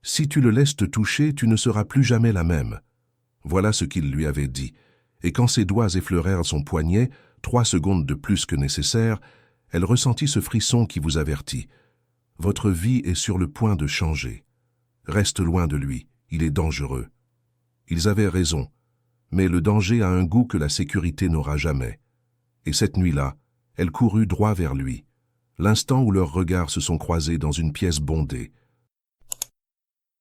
Si tu le laisses te toucher, tu ne seras plus jamais la même. Voilà ce qu'il lui avait dit, et quand ses doigts effleurèrent son poignet, 3 secondes de plus que nécessaire, elle ressentit ce frisson qui vous avertit. Votre vie est sur le point de changer. Reste loin de lui, il est dangereux. Ils avaient raison, mais le danger a un goût que la sécurité n'aura jamais. Et cette nuit-là, elle courut droit vers lui, l'instant où leurs regards se sont croisés dans une pièce bondée.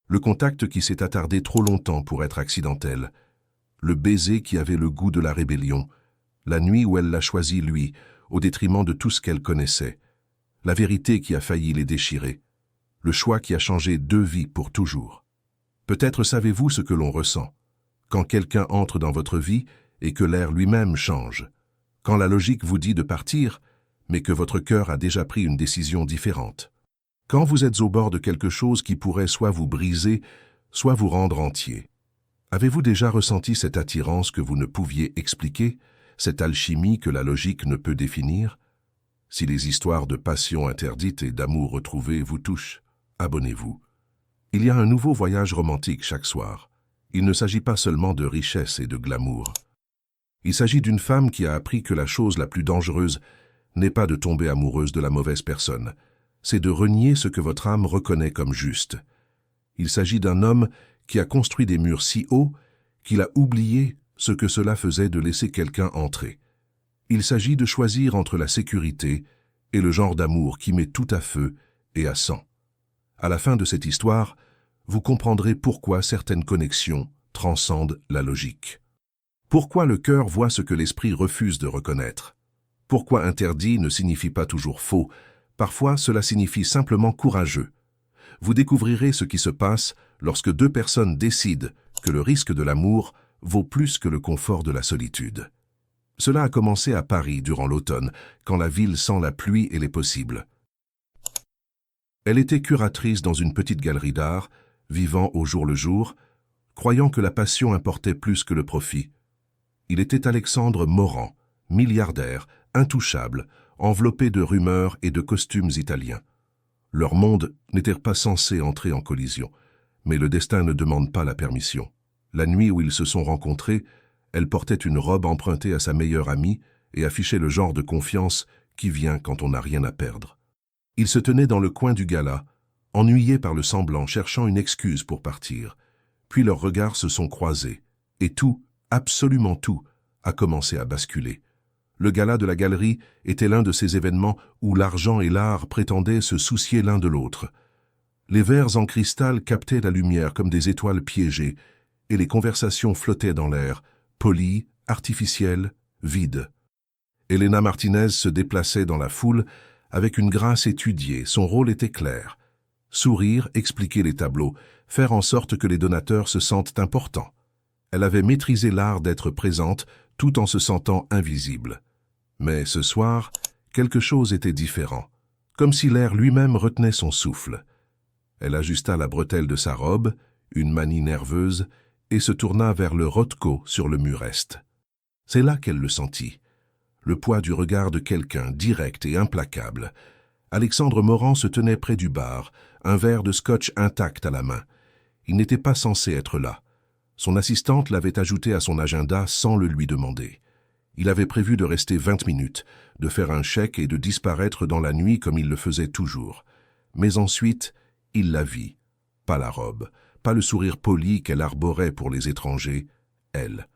Le contact qui s'est attardé trop longtemps pour être accidentel, le baiser qui avait le goût de la rébellion, la nuit où elle l'a choisi lui, au détriment de tout ce qu'elle connaissait, la vérité qui a failli les déchirer, le choix qui a changé 2 vies pour toujours. Peut-être savez-vous ce que l'on ressent, quand quelqu'un entre dans votre vie et que l'air lui-même change, quand la logique vous dit de partir, mais que votre cœur a déjà pris une décision différente. Quand vous êtes au bord de quelque chose qui pourrait soit vous briser, soit vous rendre entier. Avez-vous déjà ressenti cette attirance que vous ne pouviez expliquer, cette alchimie que la logique ne peut définir? Si les histoires de passion interdite et d'amour retrouvé vous touchent, abonnez-vous. Il y a un nouveau voyage romantique chaque soir. Il ne s'agit pas seulement de richesse et de glamour. Il s'agit d'une femme qui a appris que la chose la plus dangereuse n'est pas de tomber amoureuse de la mauvaise personne, c'est de renier ce que votre âme reconnaît comme juste. Il s'agit d'un homme qui a construit des murs si hauts qu'il a oublié ce que cela faisait de laisser quelqu'un entrer. Il s'agit de choisir entre la sécurité et le genre d'amour qui met tout à feu et à sang. À la fin de cette histoire, vous comprendrez pourquoi certaines connexions transcendent la logique. Pourquoi le cœur voit ce que l'esprit refuse de reconnaître. Pourquoi interdit ne signifie pas toujours faux. Parfois, cela signifie simplement courageux. Vous découvrirez ce qui se passe lorsque 2 personnes décident que le risque de l'amour vaut plus que le confort de la solitude. Cela a commencé à Paris durant l'automne, quand la ville sent la pluie et les possibles. Elle était curatrice dans une petite galerie d'art, vivant au jour le jour, croyant que la passion importait plus que le profit. Il était Alexandre Morand, milliardaire, intouchable, enveloppé de rumeurs et de costumes italiens. Leur monde n'était pas censé entrer en collision, mais le destin ne demande pas la permission. La nuit où ils se sont rencontrés, elle portait une robe empruntée à sa meilleure amie et affichait le genre de confiance qui vient quand on n'a rien à perdre. Ils se tenaient dans le coin du gala, ennuyés par le semblant, cherchant une excuse pour partir. Puis leurs regards se sont croisés, et tout, absolument tout, a commencé à basculer. Le gala de la galerie était l'un de ces événements où l'argent et l'art prétendaient se soucier l'un de l'autre. Les verres en cristal captaient la lumière comme des étoiles piégées, et les conversations flottaient dans l'air, polies, artificielles, vides. Elena Martinez se déplaçait dans la foule avec une grâce étudiée, son rôle était clair. Sourire, expliquer les tableaux, faire en sorte que les donateurs se sentent importants. Elle avait maîtrisé l'art d'être présente tout en se sentant invisible. Mais ce soir, quelque chose était différent, comme si l'air lui-même retenait son souffle. Elle ajusta la bretelle de sa robe, une manie nerveuse, et se tourna vers le Rothko sur le mur est. C'est là qu'elle le sentit. Le poids du regard de quelqu'un, direct et implacable. Alexandre Morand se tenait près du bar, un verre de scotch intact à la main. Il n'était pas censé être là. Son assistante l'avait ajouté à son agenda sans le lui demander. Il avait prévu de rester 20 minutes, de faire un chèque et de disparaître dans la nuit comme il le faisait toujours. Mais ensuite, il la vit. Pas la robe, pas le sourire poli qu'elle arborait pour les étrangers, elle.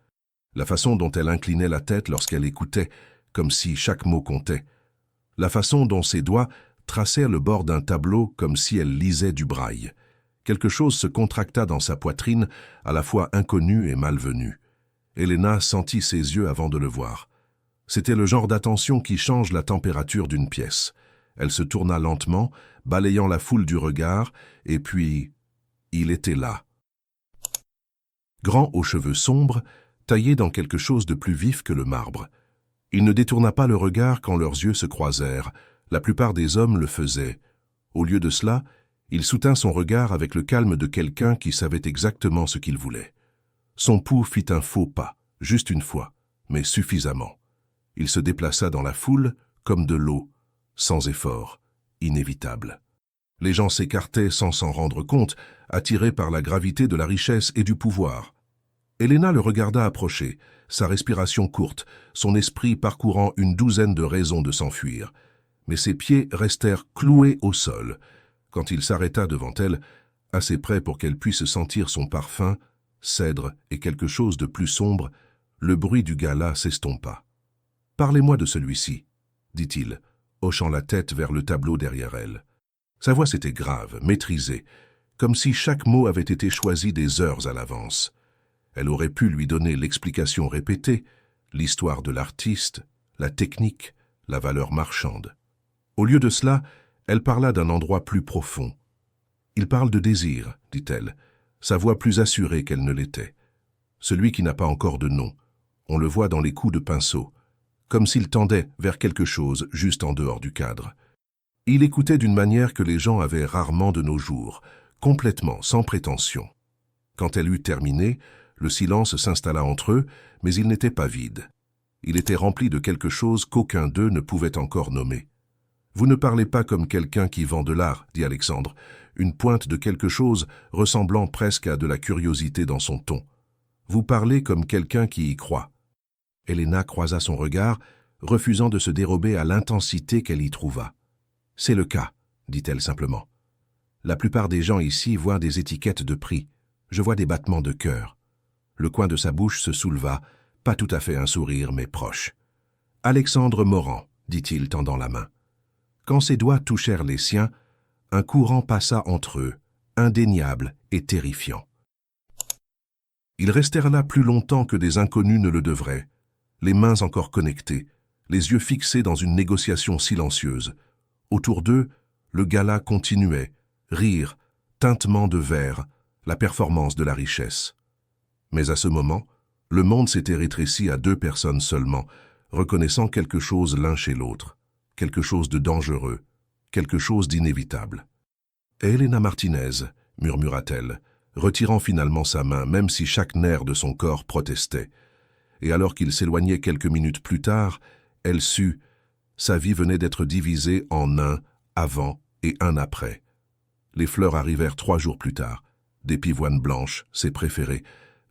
La façon dont elle inclinait la tête lorsqu'elle écoutait, comme si chaque mot comptait. La façon dont ses doigts traçèrent le bord d'un tableau comme si elle lisait du braille. Quelque chose se contracta dans sa poitrine, à la fois inconnu et malvenu. Elena sentit ses yeux avant de le voir. C'était le genre d'attention qui change la température d'une pièce. Elle se tourna lentement, balayant la foule du regard, et puis, il était là. Grand aux cheveux sombres, taillé dans quelque chose de plus vif que le marbre. Il ne détourna pas le regard quand leurs yeux se croisèrent. La plupart des hommes le faisaient. Au lieu de cela, il soutint son regard avec le calme de quelqu'un qui savait exactement ce qu'il voulait. Son pouls fit un faux pas, juste une fois, mais suffisamment. Il se déplaça dans la foule comme de l'eau, sans effort, inévitable. Les gens s'écartaient sans s'en rendre compte, attirés par la gravité de la richesse et du pouvoir. Elena le regarda approcher, sa respiration courte, son esprit parcourant une douzaine de raisons de s'enfuir. Mais ses pieds restèrent cloués au sol. Quand il s'arrêta devant elle, assez près pour qu'elle puisse sentir son parfum, cèdre et quelque chose de plus sombre, le bruit du gala s'estompa. « Parlez-moi de celui-ci, » dit-il, hochant la tête vers le tableau derrière elle. Sa voix s'était grave, maîtrisée, comme si chaque mot avait été choisi des heures à l'avance. Elle aurait pu lui donner l'explication répétée, l'histoire de l'artiste, la technique, la valeur marchande. Au lieu de cela, elle parla d'un endroit plus profond. « Il parle de désir, » dit-elle, sa voix plus assurée qu'elle ne l'était. Celui qui n'a pas encore de nom. On le voit dans les coups de pinceau, comme s'il tendait vers quelque chose juste en dehors du cadre. Il écoutait d'une manière que les gens avaient rarement de nos jours, complètement sans prétention. Quand elle eut terminé, le silence s'installa entre eux, mais il n'était pas vide. Il était rempli de quelque chose qu'aucun d'eux ne pouvait encore nommer. « Vous ne parlez pas comme quelqu'un qui vend de l'art, » dit Alexandre, une pointe de quelque chose ressemblant presque à de la curiosité dans son ton. « Vous parlez comme quelqu'un qui y croit. » Elena croisa son regard, refusant de se dérober à l'intensité qu'elle y trouva. « C'est le cas, » dit-elle simplement. « La plupart des gens ici voient des étiquettes de prix. Je vois des battements de cœur. » Le coin de sa bouche se souleva, pas tout à fait un sourire, mais proche. « Alexandre Morand, » dit-il tendant la main. Quand ses doigts touchèrent les siens, un courant passa entre eux, indéniable et terrifiant. Ils restèrent là plus longtemps que des inconnus ne le devraient, les mains encore connectées, les yeux fixés dans une négociation silencieuse. Autour d'eux, le gala continuait, rire, tintement de verre, la performance de la richesse. Mais à ce moment, le monde s'était rétréci à 2 personnes seulement, reconnaissant quelque chose l'un chez l'autre, quelque chose de dangereux, quelque chose d'inévitable. « Elena Martinez » murmura-t-elle, retirant finalement sa main, même si chaque nerf de son corps protestait. Et alors qu'il s'éloignait quelques minutes plus tard, elle sut, sa vie venait d'être divisée en un avant et un après. Les fleurs arrivèrent 3 jours plus tard, des pivoines blanches, ses préférées,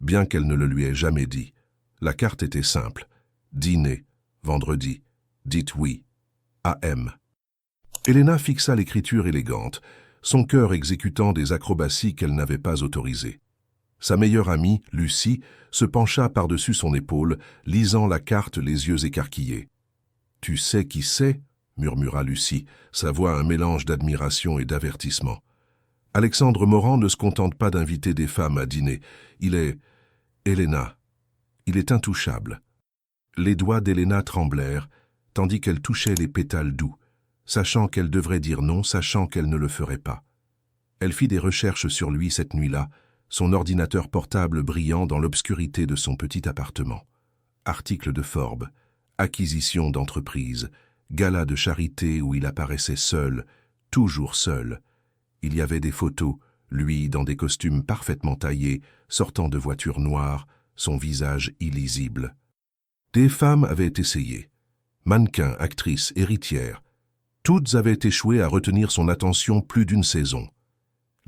bien qu'elle ne le lui ait jamais dit. La carte était simple. Dîner, vendredi, dites oui, AM. Elena fixa l'écriture élégante, son cœur exécutant des acrobaties qu'elle n'avait pas autorisées. Sa meilleure amie, Lucie, se pencha par-dessus son épaule, lisant la carte les yeux écarquillés. « Tu sais qui c'est » murmura Lucie, sa voix un mélange d'admiration et d'avertissement. Alexandre Morand ne se contente pas d'inviter des femmes à dîner. Il est... Elena. Il est intouchable. Les doigts d'Elena tremblèrent, tandis qu'elle touchait les pétales doux, sachant qu'elle devrait dire non, sachant qu'elle ne le ferait pas. Elle fit des recherches sur lui cette nuit-là, son ordinateur portable brillant dans l'obscurité de son petit appartement. Articles de Forbes, acquisition d'entreprise, gala de charité où il apparaissait seul, toujours seul. Il y avait des photos, lui dans des costumes parfaitement taillés, sortant de voitures noires, son visage illisible. Des femmes avaient essayé. Mannequins, actrices, héritières. Toutes avaient échoué à retenir son attention plus d'une saison.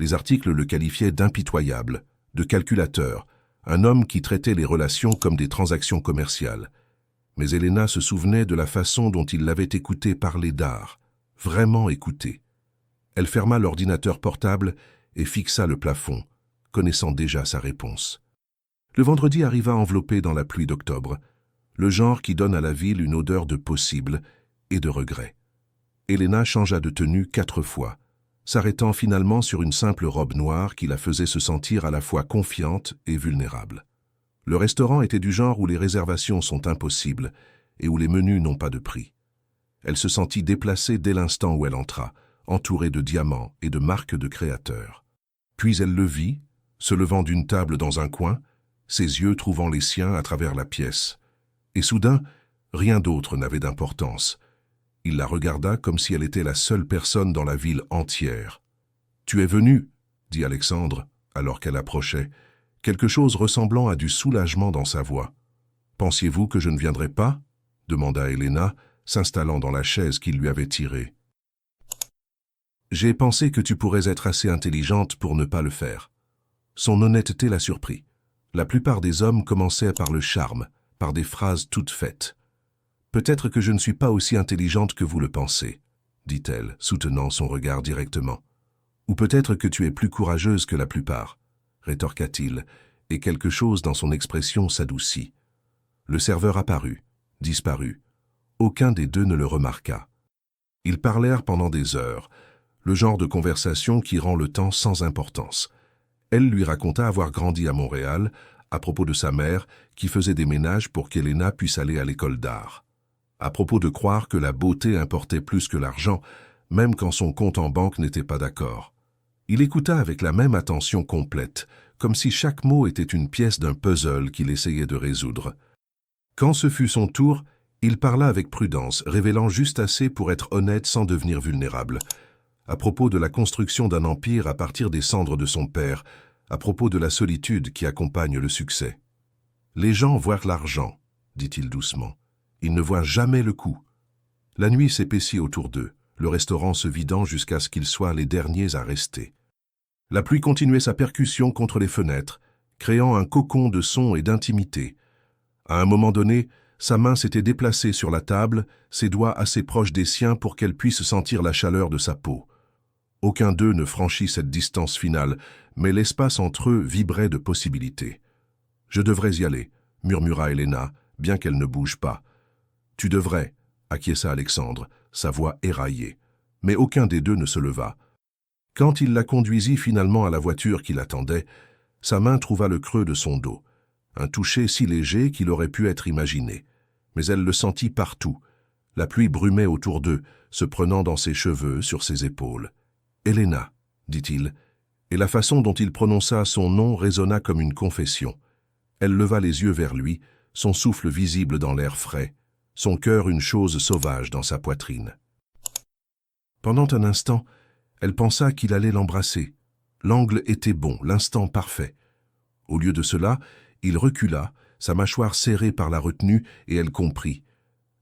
Les articles le qualifiaient d'impitoyable, de calculateur, un homme qui traitait les relations comme des transactions commerciales. Mais Elena se souvenait de la façon dont il l'avait écouté parler d'art, vraiment écouté. Elle ferma l'ordinateur portable et fixa le plafond, connaissant déjà sa réponse. Le vendredi arriva enveloppé dans la pluie d'octobre, le genre qui donne à la ville une odeur de possible et de regret. Elena changea de tenue 4 fois, s'arrêtant finalement sur une simple robe noire qui la faisait se sentir à la fois confiante et vulnérable. Le restaurant était du genre où les réservations sont impossibles et où les menus n'ont pas de prix. Elle se sentit déplacée dès l'instant où elle entra, entourée de diamants et de marques de créateurs. Puis elle le vit, se levant d'une table dans un coin, ses yeux trouvant les siens à travers la pièce. Et soudain, rien d'autre n'avait d'importance. Il la regarda comme si elle était la seule personne dans la ville entière. « Tu es venu » dit Alexandre, alors qu'elle approchait, quelque chose ressemblant à du soulagement dans sa voix. « Pensiez-vous que je ne viendrais pas » demanda Elena, s'installant dans la chaise qu'il lui avait tirée. J'ai pensé que tu pourrais être assez intelligente pour ne pas le faire. Son honnêteté l'a surpris. La plupart des hommes commençaient par le charme, par des phrases toutes faites. Peut-être que je ne suis pas aussi intelligente que vous le pensez, dit-elle, soutenant son regard directement. Ou peut-être que tu es plus courageuse que la plupart, rétorqua-t-il, et quelque chose dans son expression s'adoucit. Le serveur apparut, disparut. Aucun des deux ne le remarqua. Ils parlèrent pendant des heures, le genre de conversation qui rend le temps sans importance. Elle lui raconta avoir grandi à Montréal, à propos de sa mère qui faisait des ménages pour qu'Helena puisse aller à l'école d'art. À propos de croire que la beauté importait plus que l'argent, même quand son compte en banque n'était pas d'accord. Il écouta avec la même attention complète, comme si chaque mot était une pièce d'un puzzle qu'il essayait de résoudre. Quand ce fut son tour, il parla avec prudence, révélant juste assez pour être honnête sans devenir vulnérable. À propos de la construction d'un empire à partir des cendres de son père, à propos de la solitude qui accompagne le succès. « Les gens voient l'argent, dit-il doucement. Ils ne voient jamais le coût. » La nuit s'épaissit autour d'eux, le restaurant se vidant jusqu'à ce qu'ils soient les derniers à rester. La pluie continuait sa percussion contre les fenêtres, créant un cocon de son et d'intimité. À un moment donné, sa main s'était déplacée sur la table, ses doigts assez proches des siens pour qu'elle puisse sentir la chaleur de sa peau. Aucun d'eux ne franchit cette distance finale, mais l'espace entre eux vibrait de possibilités. « Je devrais y aller, » murmura Helena, bien qu'elle ne bouge pas. « Tu devrais, » acquiesça Alexandre, sa voix éraillée. Mais aucun des deux ne se leva. Quand il la conduisit finalement à la voiture qui l'attendait, sa main trouva le creux de son dos, un toucher si léger qu'il aurait pu être imaginé. Mais elle le sentit partout. La pluie brumait autour d'eux, se prenant dans ses cheveux, sur ses épaules. « Helena », dit-il, et la façon dont il prononça son nom résonna comme une confession. Elle leva les yeux vers lui, son souffle visible dans l'air frais, son cœur une chose sauvage dans sa poitrine. Pendant un instant, elle pensa qu'il allait l'embrasser. L'angle était bon, l'instant parfait. Au lieu de cela, il recula, sa mâchoire serrée par la retenue, et elle comprit.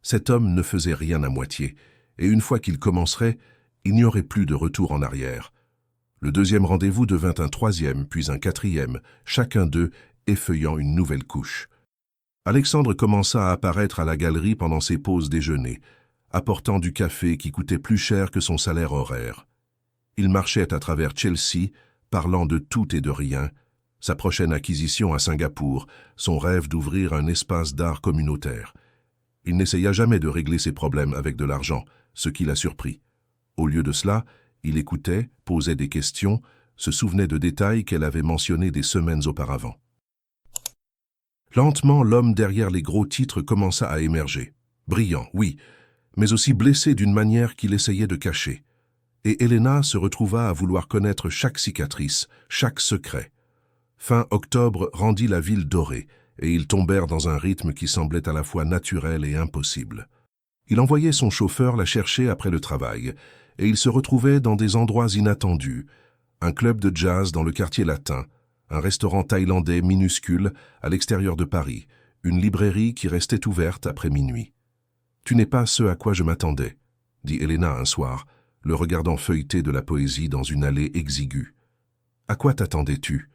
Cet homme ne faisait rien à moitié, et une fois qu'il commencerait, il n'y aurait plus de retour en arrière. Le deuxième rendez-vous devint un troisième, puis un quatrième, chacun d'eux effeuillant une nouvelle couche. Alexandre commença à apparaître à la galerie pendant ses pauses déjeuner, apportant du café qui coûtait plus cher que son salaire horaire. Il marchait à travers Chelsea, parlant de tout et de rien, sa prochaine acquisition à Singapour, son rêve d'ouvrir un espace d'art communautaire. Il n'essaya jamais de régler ses problèmes avec de l'argent, ce qui l'a surpris. Au lieu de cela, il écoutait, posait des questions, se souvenait de détails qu'elle avait mentionnés des semaines auparavant. Lentement, l'homme derrière les gros titres commença à émerger. Brillant, oui, mais aussi blessé d'une manière qu'il essayait de cacher. Et Helena se retrouva à vouloir connaître chaque cicatrice, chaque secret. Fin octobre rendit la ville dorée, et ils tombèrent dans un rythme qui semblait à la fois naturel et impossible. Il envoyait son chauffeur la chercher après le travail, et ils se retrouvaient dans des endroits inattendus, un club de jazz dans le quartier latin, un restaurant thaïlandais minuscule à l'extérieur de Paris, une librairie qui restait ouverte après minuit. « Tu n'es pas ce à quoi je m'attendais », dit Helena un soir, le regardant feuilleter de la poésie dans une allée exiguë. « À quoi t'attendais-tu »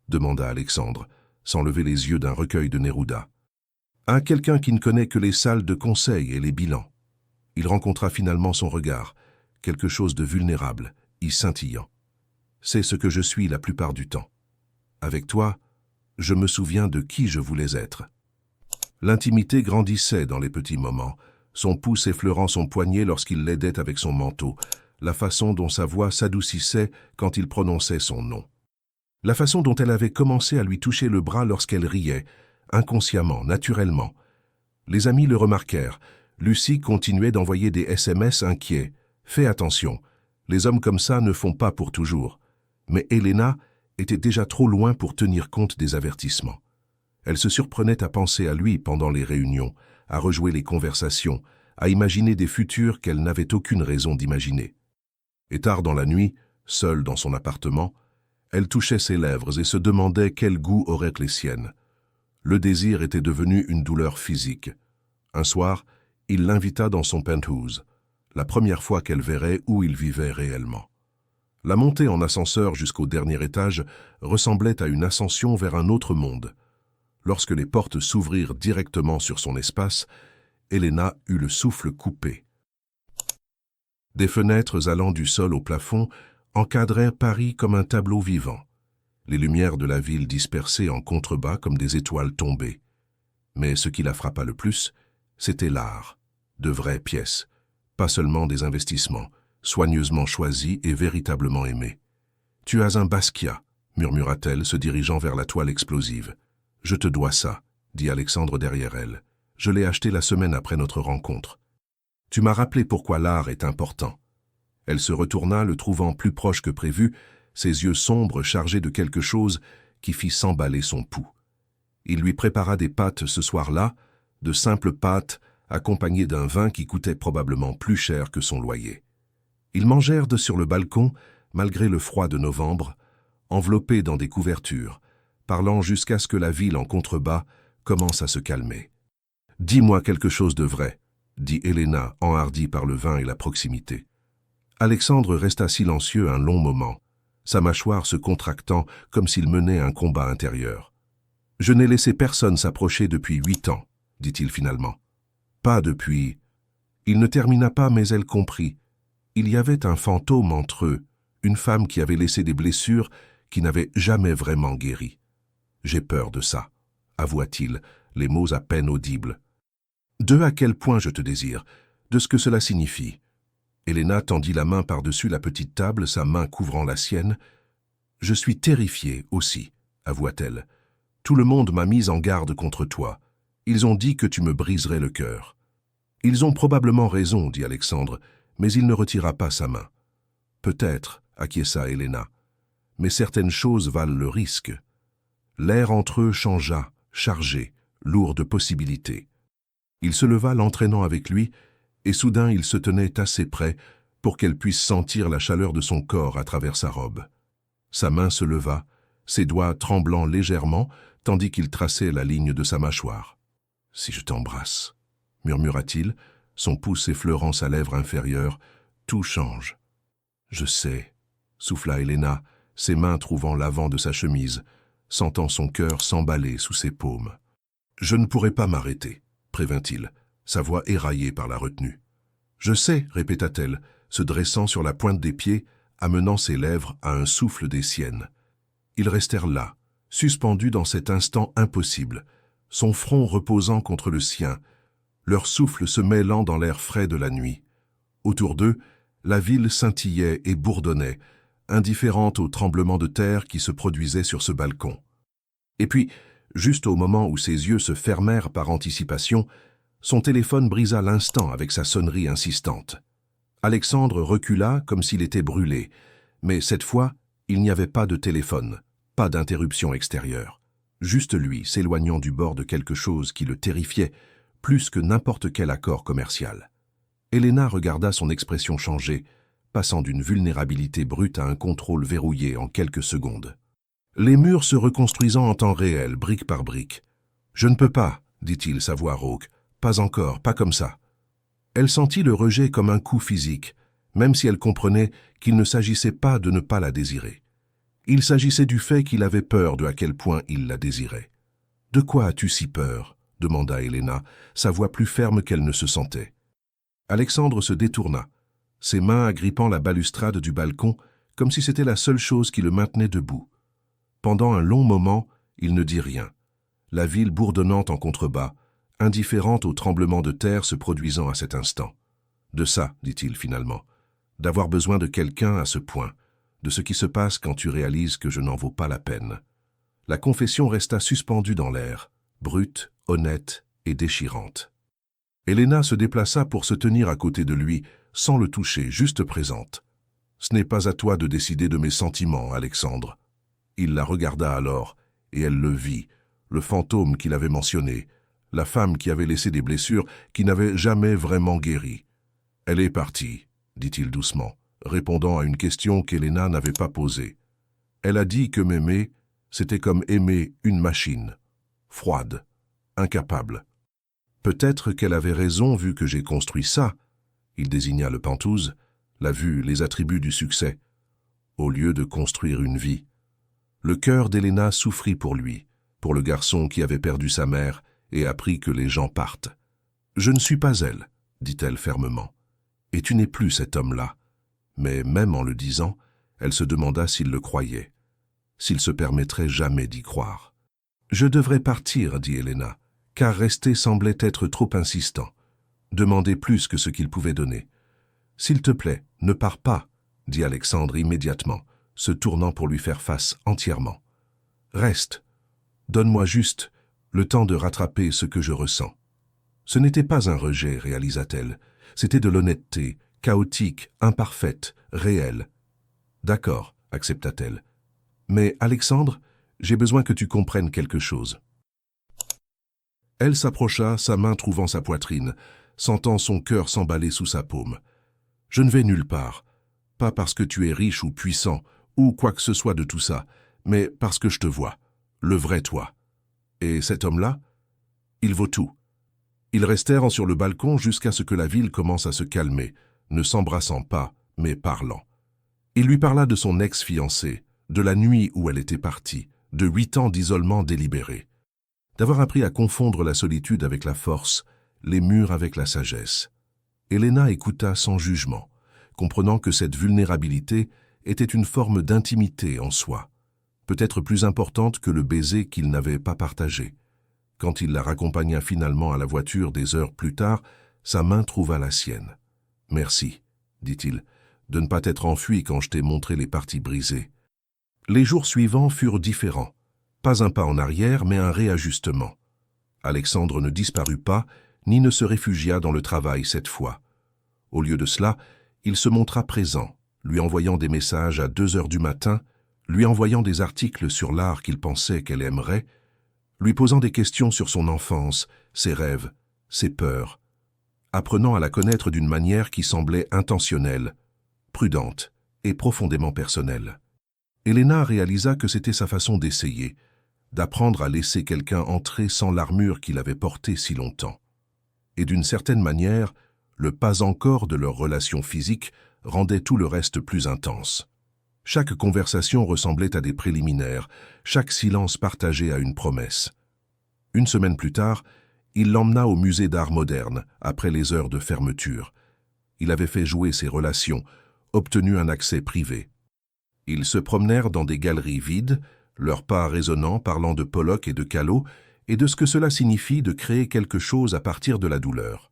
demanda Alexandre, sans lever les yeux d'un recueil de Neruda. « À quelqu'un qui ne connaît que les salles de conseil et les bilans. » Il rencontra finalement son regard, quelque chose de vulnérable, y scintillant. « C'est ce que je suis la plupart du temps. Avec toi, je me souviens de qui je voulais être. » L'intimité grandissait dans les petits moments, son pouce effleurant son poignet lorsqu'il l'aidait avec son manteau, la façon dont sa voix s'adoucissait quand il prononçait son nom. La façon dont elle avait commencé à lui toucher le bras lorsqu'elle riait, inconsciemment, naturellement. Les amis le remarquèrent. Lucie continuait d'envoyer des SMS inquiets. « Fais attention, les hommes comme ça ne font pas pour toujours. » Mais Helena était déjà trop loin pour tenir compte des avertissements. Elle se surprenait à penser à lui pendant les réunions, à rejouer les conversations, à imaginer des futurs qu'elle n'avait aucune raison d'imaginer. Et tard dans la nuit, seule dans son appartement, elle touchait ses lèvres et se demandait quel goût auraient les siennes. Le désir était devenu une douleur physique. Un soir, il l'invita dans son penthouse, la première fois qu'elle verrait où il vivait réellement. La montée en ascenseur jusqu'au dernier étage ressemblait à une ascension vers un autre monde. Lorsque les portes s'ouvrirent directement sur son espace, Elena eut le souffle coupé. Des fenêtres allant du sol au plafond encadrèrent Paris comme un tableau vivant. Les lumières de la ville dispersées en contrebas comme des étoiles tombées. Mais ce qui la frappa le plus, c'était l'art. De vraies pièces, pas seulement des investissements, soigneusement choisis et véritablement aimés. « Tu as un Basquiat », murmura-t-elle, se dirigeant vers la toile explosive. « Je te dois ça », dit Alexandre derrière elle. « Je l'ai acheté la semaine après notre rencontre. Tu m'as rappelé pourquoi l'art est important. » Elle se retourna, le trouvant plus proche que prévu, ses yeux sombres chargés de quelque chose qui fit s'emballer son pouls. Il lui prépara des pâtes ce soir-là, de simples pâtes accompagnées d'un vin qui coûtait probablement plus cher que son loyer. Ils mangèrent sur le balcon, malgré le froid de novembre, enveloppés dans des couvertures, parlant jusqu'à ce que la ville en contrebas commence à se calmer. « Dis-moi quelque chose de vrai », dit Elena, enhardie par le vin et la proximité. Alexandre resta silencieux un long moment, sa mâchoire se contractant comme s'il menait un combat intérieur. « Je n'ai laissé personne s'approcher depuis 8 ans, dit-il finalement. Pas depuis... » Il ne termina pas, mais elle comprit. Il y avait un fantôme entre eux, une femme qui avait laissé des blessures qui n'avaient jamais vraiment guéri. « J'ai peur de ça, » avoua-t-il, les mots à peine audibles. « De à quel point je te désire, de ce que cela signifie. » Elena tendit la main par-dessus la petite table, sa main couvrant la sienne. « Je suis terrifiée aussi, » avoua-t-elle. « Tout le monde m'a mise en garde contre toi. Ils ont dit que tu me briserais le cœur. » « Ils ont probablement raison, dit Alexandre, mais il ne retira pas sa main. « Peut-être, acquiesça Elena, mais certaines choses valent le risque. » L'air entre eux changea, chargé, lourd de possibilités. Il se leva, l'entraînant avec lui, et soudain il se tenait assez près pour qu'elle puisse sentir la chaleur de son corps à travers sa robe. Sa main se leva, ses doigts tremblant légèrement, tandis qu'il traçait la ligne de sa mâchoire. « Si je t'embrasse », murmura-t-il, son pouce effleurant sa lèvre inférieure, « tout change. »« Je sais », souffla Elena, ses mains trouvant l'avant de sa chemise, sentant son cœur s'emballer sous ses paumes. « Je ne pourrai pas m'arrêter, » prévint-il, sa voix éraillée par la retenue. « Je sais, » répéta-t-elle, se dressant sur la pointe des pieds, amenant ses lèvres à un souffle des siennes. Ils restèrent là, suspendus dans cet instant impossible, son front reposant contre le sien, leur souffle se mêlant dans l'air frais de la nuit. Autour d'eux, la ville scintillait et bourdonnait, indifférente au tremblement de terre qui se produisait sur ce balcon. Et puis, juste au moment où ses yeux se fermèrent par anticipation, son téléphone brisa l'instant avec sa sonnerie insistante. Alexandre recula comme s'il était brûlé, mais cette fois, il n'y avait pas de téléphone, pas d'interruption extérieure. Juste lui s'éloignant du bord de quelque chose qui le terrifiait, plus que n'importe quel accord commercial. Elena regarda son expression changer, passant d'une vulnérabilité brute à un contrôle verrouillé en quelques secondes. Les murs se reconstruisant en temps réel, brique par brique. « Je ne peux pas, » dit-il, sa voix rauque. « Pas encore, pas comme ça. » Elle sentit le rejet comme un coup physique, même si elle comprenait qu'il ne s'agissait pas de ne pas la désirer. Il s'agissait du fait qu'il avait peur de à quel point il la désirait. « De quoi as-tu si peur ?» demanda Elena, sa voix plus ferme qu'elle ne se sentait. Alexandre se détourna, ses mains agrippant la balustrade du balcon comme si c'était la seule chose qui le maintenait debout. Pendant un long moment, il ne dit rien. La ville bourdonnante en contrebas, indifférente au tremblement de terre se produisant à cet instant. De ça, dit-il finalement, d'avoir besoin de quelqu'un à ce point, de ce qui se passe quand tu réalises que je n'en vaux pas la peine. La confession resta suspendue dans l'air, brute, honnête et déchirante. Elena se déplaça pour se tenir à côté de lui, sans le toucher, juste présente. « Ce n'est pas à toi de décider de mes sentiments, Alexandre. » Il la regarda alors, et elle le vit, le fantôme qu'il avait mentionné, la femme qui avait laissé des blessures qui n'avaient jamais vraiment guéri. « Elle est partie, » dit-il doucement, répondant à une question qu'Elena n'avait pas posée. « Elle a dit que m'aimer, c'était comme aimer une machine, froide, incapable. Peut-être qu'elle avait raison vu que j'ai construit ça. » Il désigna le Penthouse, la vue, les attributs du succès. au lieu de construire une vie. Le cœur d'Helena souffrit pour lui, pour le garçon qui avait perdu sa mère et appris que les gens partent. « Je ne suis pas elle, dit-elle fermement, et tu n'es plus cet homme-là. » Mais même en le disant, elle se demanda s'il le croyait, s'il se permettrait jamais d'y croire. « Je devrais partir, dit Helena, car rester semblait être trop insistant. Demander plus que ce qu'il pouvait donner. « S'il te plaît, ne pars pas, dit Alexandre immédiatement, se tournant pour lui faire face entièrement. Reste, donne-moi juste le temps de rattraper ce que je ressens. Ce n'était pas un rejet, réalisa-t-elle, c'était de l'honnêteté, chaotique, imparfaite, réelle. D'accord, accepta-t-elle. Mais Alexandre, j'ai besoin que tu comprennes quelque chose. Elle s'approcha, sa main trouvant sa poitrine, sentant son cœur s'emballer sous sa paume. Je ne vais nulle part, pas parce que tu es riche ou puissant, ou quoi que ce soit de tout ça, mais parce que je te vois, le vrai toi. Et cet homme-là, il vaut tout. Ils restèrent sur le balcon jusqu'à ce que la ville commence à se calmer, ne s'embrassant pas, mais parlant. Il lui parla de son ex-fiancé, de la nuit où elle était partie, de 8 ans d'isolement délibéré, d'avoir appris à confondre la solitude avec la force, les murs avec la sagesse. Helena écouta sans jugement, comprenant que cette vulnérabilité était une forme d'intimité en soi, peut-être plus importante que le baiser qu'il n'avait pas partagé. Quand il la raccompagna finalement à la voiture des heures plus tard, sa main trouva la sienne. « Merci, dit-il, de ne pas t'être enfui quand je t'ai montré les parties brisées. » Les jours suivants furent différents. Pas un pas en arrière, mais un réajustement. Alexandre ne disparut pas, ni ne se réfugia dans le travail cette fois. Au lieu de cela, il se montra présent, lui envoyant des messages à 2 heures du matin, lui envoyant des articles sur l'art qu'il pensait qu'elle aimerait, lui posant des questions sur son enfance, ses rêves, ses peurs, apprenant à la connaître d'une manière qui semblait intentionnelle, prudente et profondément personnelle. Helena réalisa que c'était sa façon d'essayer, d'apprendre à laisser quelqu'un entrer sans l'armure qu'il avait portée si longtemps. Et d'une certaine manière, le pas encore de leur relation physique rendait tout le reste plus intense. Chaque conversation ressemblait à des préliminaires, chaque silence partagé à une promesse. Une semaine plus tard, il l'emmena au musée d'art moderne, après les heures de fermeture. Il avait fait jouer ses relations, obtenu un accès privé. Ils se promenèrent dans des galeries vides, leurs pas résonnants parlant de Pollock et de Callot, et de ce que cela signifie de créer quelque chose à partir de la douleur.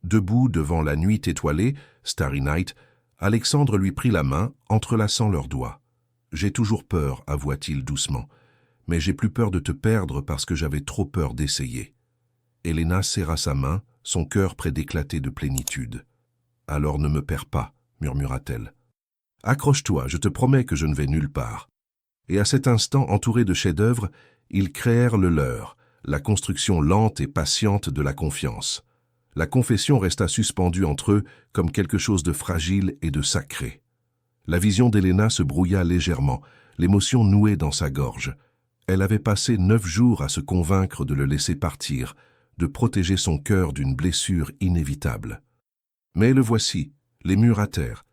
Debout devant la nuit étoilée, Starry Night, Alexandre lui prit la main, entrelaçant leurs doigts. « J'ai toujours peur, avoua-t-il doucement, mais j'ai plus peur de te perdre parce que j'avais trop peur d'essayer. » Helena serra sa main, son cœur près d'éclater de plénitude. « Alors ne me perds pas, » murmura-t-elle. « Accroche-toi, je te promets que je ne vais nulle part. » Et à cet instant, entourés de chefs-d'œuvre, ils créèrent le leur, la construction lente et patiente de la confiance. La confession resta suspendue entre eux comme quelque chose de fragile et de sacré. La vision d'Helena se brouilla légèrement, l'émotion nouée dans sa gorge. Elle avait passé 9 jours à se convaincre de le laisser partir, de protéger son cœur d'une blessure inévitable. Mais le voici, les murs à terre,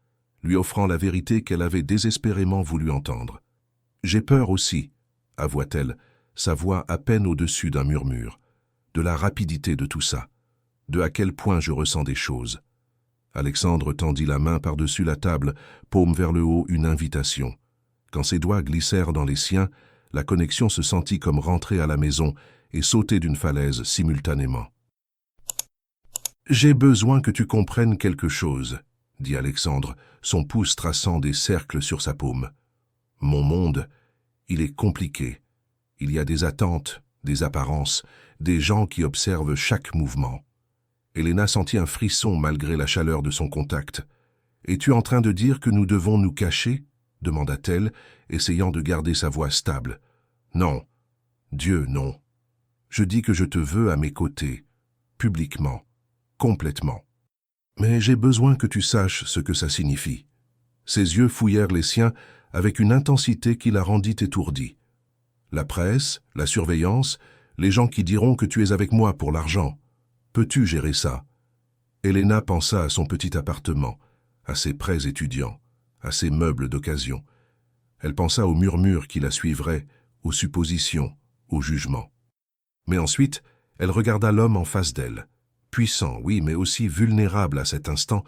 lui offrant la vérité qu'elle avait désespérément voulu entendre. « J'ai peur aussi, » avoua-t-elle, sa voix à peine au-dessus d'un murmure, de la rapidité de tout ça, de à quel point je ressens des choses. Alexandre tendit la main par-dessus la table, paume vers le haut, une invitation. Quand ses doigts glissèrent dans les siens, la connexion se sentit comme rentrer à la maison et sauter d'une falaise simultanément. « J'ai besoin que tu comprennes quelque chose, » dit Alexandre, son pouce traçant des cercles sur sa paume. « Mon monde, il est compliqué. Il y a des attentes, des apparences, des gens qui observent chaque mouvement. » Helena sentit un frisson malgré la chaleur de son contact. « Es-tu en train de dire que nous devons nous cacher ?» demanda-t-elle, essayant de garder sa voix stable. « Non. Dieu, non. Je dis que je te veux à mes côtés, publiquement, complètement. Mais j'ai besoin que tu saches ce que ça signifie. » Ses yeux fouillèrent les siens avec une intensité qui la rendit étourdie. « La presse, la surveillance, les gens qui diront que tu es avec moi pour l'argent. Peux-tu gérer ça ?» Helena pensa à son petit appartement, à ses prêts étudiants, à ses meubles d'occasion, Elle pensa aux murmures qui la suivraient, aux suppositions, au jugement. Mais ensuite, elle regarda l'homme en face d'elle, puissant, oui, mais aussi vulnérable à cet instant,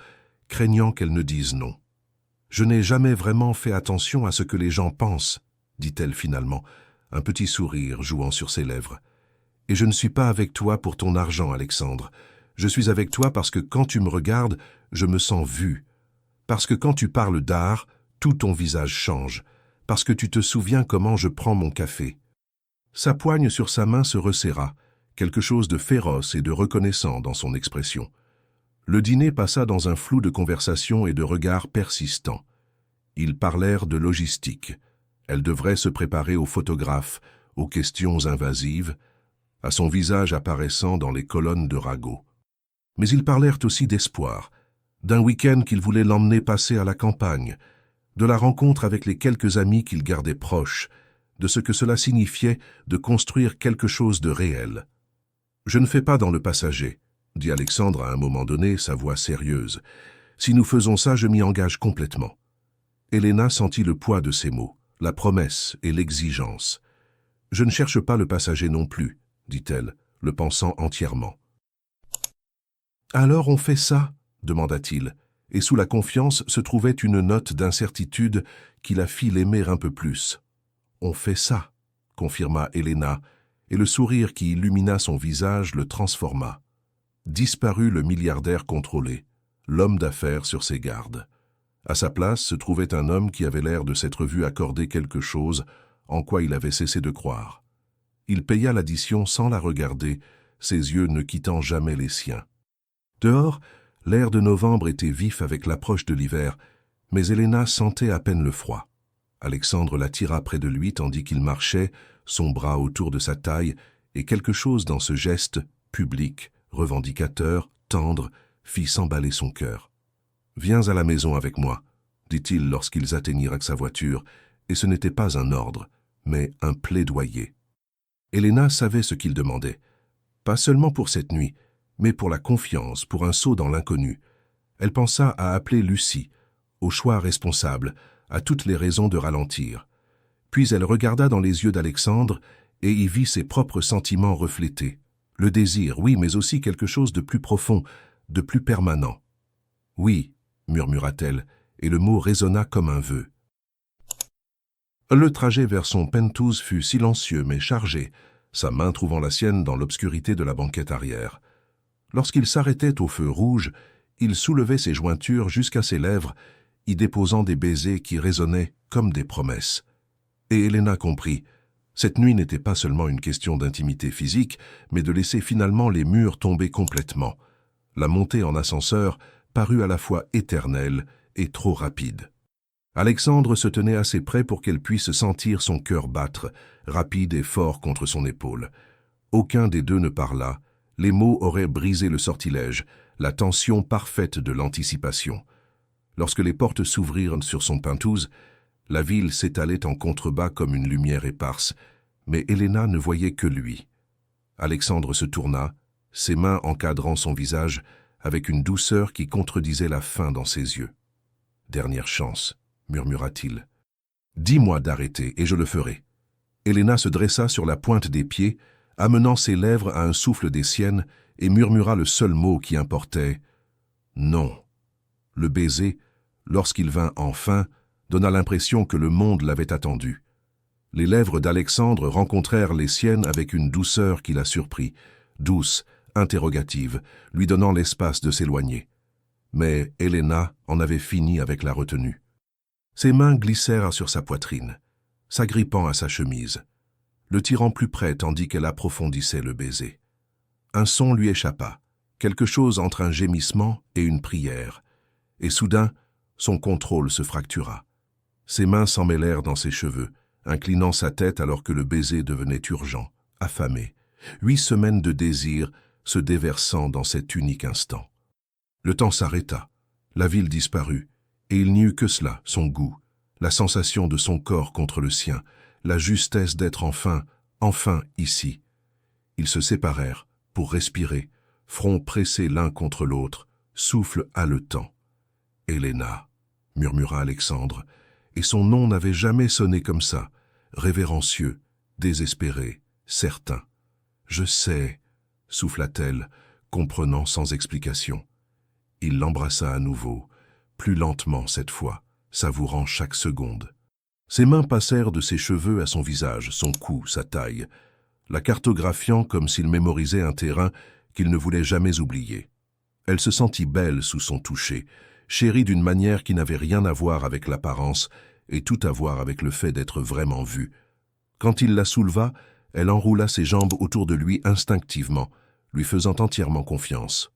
craignant qu'elle ne dise non. « Je n'ai jamais vraiment fait attention à ce que les gens pensent, » dit-elle finalement, un petit sourire jouant sur ses lèvres. « Et je ne suis pas avec toi pour ton argent, Alexandre. Je suis avec toi parce que quand tu me regardes, je me sens vue. Parce que quand tu parles d'art, tout ton visage change. Parce que tu te souviens comment je prends mon café. » Sa poigne sur sa main se resserra, quelque chose de féroce et de reconnaissant dans son expression. Le dîner passa dans un flou de conversation et de regards persistants. Ils parlèrent de logistique. Elle devrait se préparer aux photographes, aux questions invasives, à son visage apparaissant dans les colonnes de ragots. Mais ils parlèrent aussi d'espoir, d'un week-end qu'il voulait l'emmener passer à la campagne, de la rencontre avec les quelques amis qu'il gardait proches, de ce que cela signifiait de construire quelque chose de réel. « Je ne fais pas dans le passager, » dit Alexandre à un moment donné, sa voix sérieuse. « Si nous faisons ça, je m'y engage complètement. » Helena sentit le poids de ces mots, la promesse et l'exigence. « Je ne cherche pas le passager non plus, » dit-elle, le pensant entièrement. « Alors on fait ça ?» demanda-t-il, et sous la confiance se trouvait une note d'incertitude qui la fit l'aimer un peu plus. « On fait ça », confirma Helena, et le sourire qui illumina son visage le transforma. Disparut le milliardaire contrôlé, l'homme d'affaires sur ses gardes. À sa place se trouvait un homme qui avait l'air de s'être vu accorder quelque chose en quoi il avait cessé de croire. Il paya l'addition sans la regarder, ses yeux ne quittant jamais les siens. Dehors, l'air de novembre était vif avec l'approche de l'hiver, mais Helena sentait à peine le froid. Alexandre la tira près de lui tandis qu'il marchait, son bras autour de sa taille, et quelque chose dans ce geste, public, revendicateur, tendre, fit s'emballer son cœur. « Viens à la maison avec moi », dit-il lorsqu'ils atteignirent avec sa voiture, et ce n'était pas un ordre, mais un plaidoyer. Helena savait ce qu'il demandait, pas seulement pour cette nuit, mais pour la confiance, pour un saut dans l'inconnu. Elle pensa à appeler Lucie, au choix responsable, à toutes les raisons de ralentir. Puis elle regarda dans les yeux d'Alexandre et y vit ses propres sentiments reflétés. Le désir, oui, mais aussi quelque chose de plus profond, de plus permanent. « Oui », murmura-t-elle, et le mot résonna comme un vœu. Le trajet vers son penthouse fut silencieux mais chargé, sa main trouvant la sienne dans l'obscurité de la banquette arrière. Lorsqu'il s'arrêtait au feu rouge, il soulevait ses jointures jusqu'à ses lèvres, y déposant des baisers qui résonnaient comme des promesses. Et Helena comprit. Cette nuit n'était pas seulement une question d'intimité physique, mais de laisser finalement les murs tomber complètement. La montée en ascenseur parut à la fois éternelle et trop rapide. Alexandre se tenait assez près pour qu'elle puisse sentir son cœur battre, rapide et fort contre son épaule. Aucun des deux ne parla. Les mots auraient brisé le sortilège, la tension parfaite de l'anticipation. Lorsque les portes s'ouvrirent sur son penthouse, la ville s'étalait en contrebas comme une lumière éparse, mais Helena ne voyait que lui. Alexandre se tourna, ses mains encadrant son visage, avec une douceur qui contredisait la faim dans ses yeux. « Dernière chance », murmura-t-il. « Dis-moi d'arrêter et je le ferai. » Helena se dressa sur la pointe des pieds, amenant ses lèvres à un souffle des siennes, et murmura le seul mot qui importait « non ». Le baiser, lorsqu'il vint enfin, donna l'impression que le monde l'avait attendu. Les lèvres d'Alexandre rencontrèrent les siennes avec une douceur qui la surprit, douce, interrogative, lui donnant l'espace de s'éloigner. Mais Helena en avait fini avec la retenue. Ses mains glissèrent sur sa poitrine, s'agrippant à sa chemise, le tirant plus près tandis qu'elle approfondissait le baiser. Un son lui échappa, quelque chose entre un gémissement et une prière, et soudain, son contrôle se fractura. Ses mains s'emmêlèrent dans ses cheveux, inclinant sa tête alors que le baiser devenait urgent, affamé. 8 semaines de désir se déversant dans cet unique instant. Le temps s'arrêta, la ville disparut, et il n'y eut que cela, son goût, la sensation de son corps contre le sien, la justesse d'être enfin ici. Ils se séparèrent pour respirer, fronts pressés l'un contre l'autre, souffle haletant. « Helena », murmura Alexandre, Et son nom n'avait jamais sonné comme ça, révérencieux, désespéré, certain. « Je sais », souffla-t-elle, comprenant sans explication. Il l'embrassa à nouveau, plus lentement cette fois, savourant chaque seconde. Ses mains passèrent de ses cheveux à son visage, son cou, sa taille, la cartographiant comme s'il mémorisait un terrain qu'il ne voulait jamais oublier. Elle se sentit belle sous son toucher, chérie d'une manière qui n'avait rien à voir avec l'apparence et tout à voir avec le fait d'être vraiment vue. Quand il la souleva, elle enroula ses jambes autour de lui instinctivement, lui faisant entièrement confiance.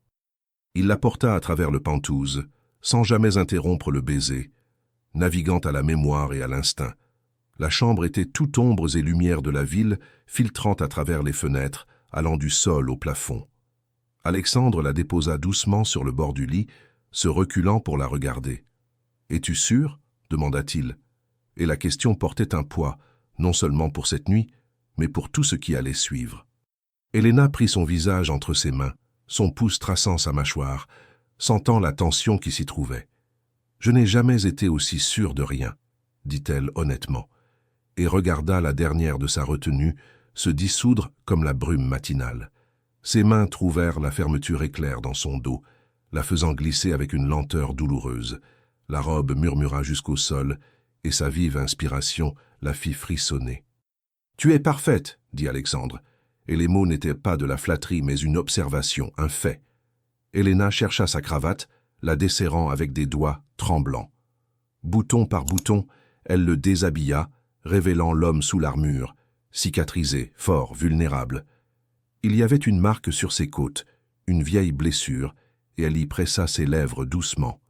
Il la porta à travers le Penthouse, sans jamais interrompre le baiser, naviguant à la mémoire et à l'instinct. La chambre était toute ombres et lumières de la ville, filtrant à travers les fenêtres, allant du sol au plafond. Alexandre la déposa doucement sur le bord du lit, se reculant pour la regarder. « Es-tu sûr ?» demanda-t-il. Et la question portait un poids, non seulement pour cette nuit, mais pour tout ce qui allait suivre. Helena prit son visage entre ses mains, son pouce traçant sa mâchoire, sentant la tension qui s'y trouvait. « Je n'ai jamais été aussi sûre de rien, » dit-elle honnêtement, et regarda la dernière de sa retenue se dissoudre comme la brume matinale. Ses mains trouvèrent la fermeture éclair dans son dos, la faisant glisser avec une lenteur douloureuse. La robe murmura jusqu'au sol, et sa vive inspiration la fit frissonner. « Tu es parfaite, » dit Alexandre, et les mots n'étaient pas de la flatterie mais une observation, un fait. Helena chercha sa cravate, la desserrant avec des doigts tremblants. Bouton par bouton, elle le déshabilla, révélant l'homme sous l'armure, cicatrisé, fort, vulnérable. Il y avait une marque sur ses côtes, une vieille blessure, et elle y pressa ses lèvres doucement.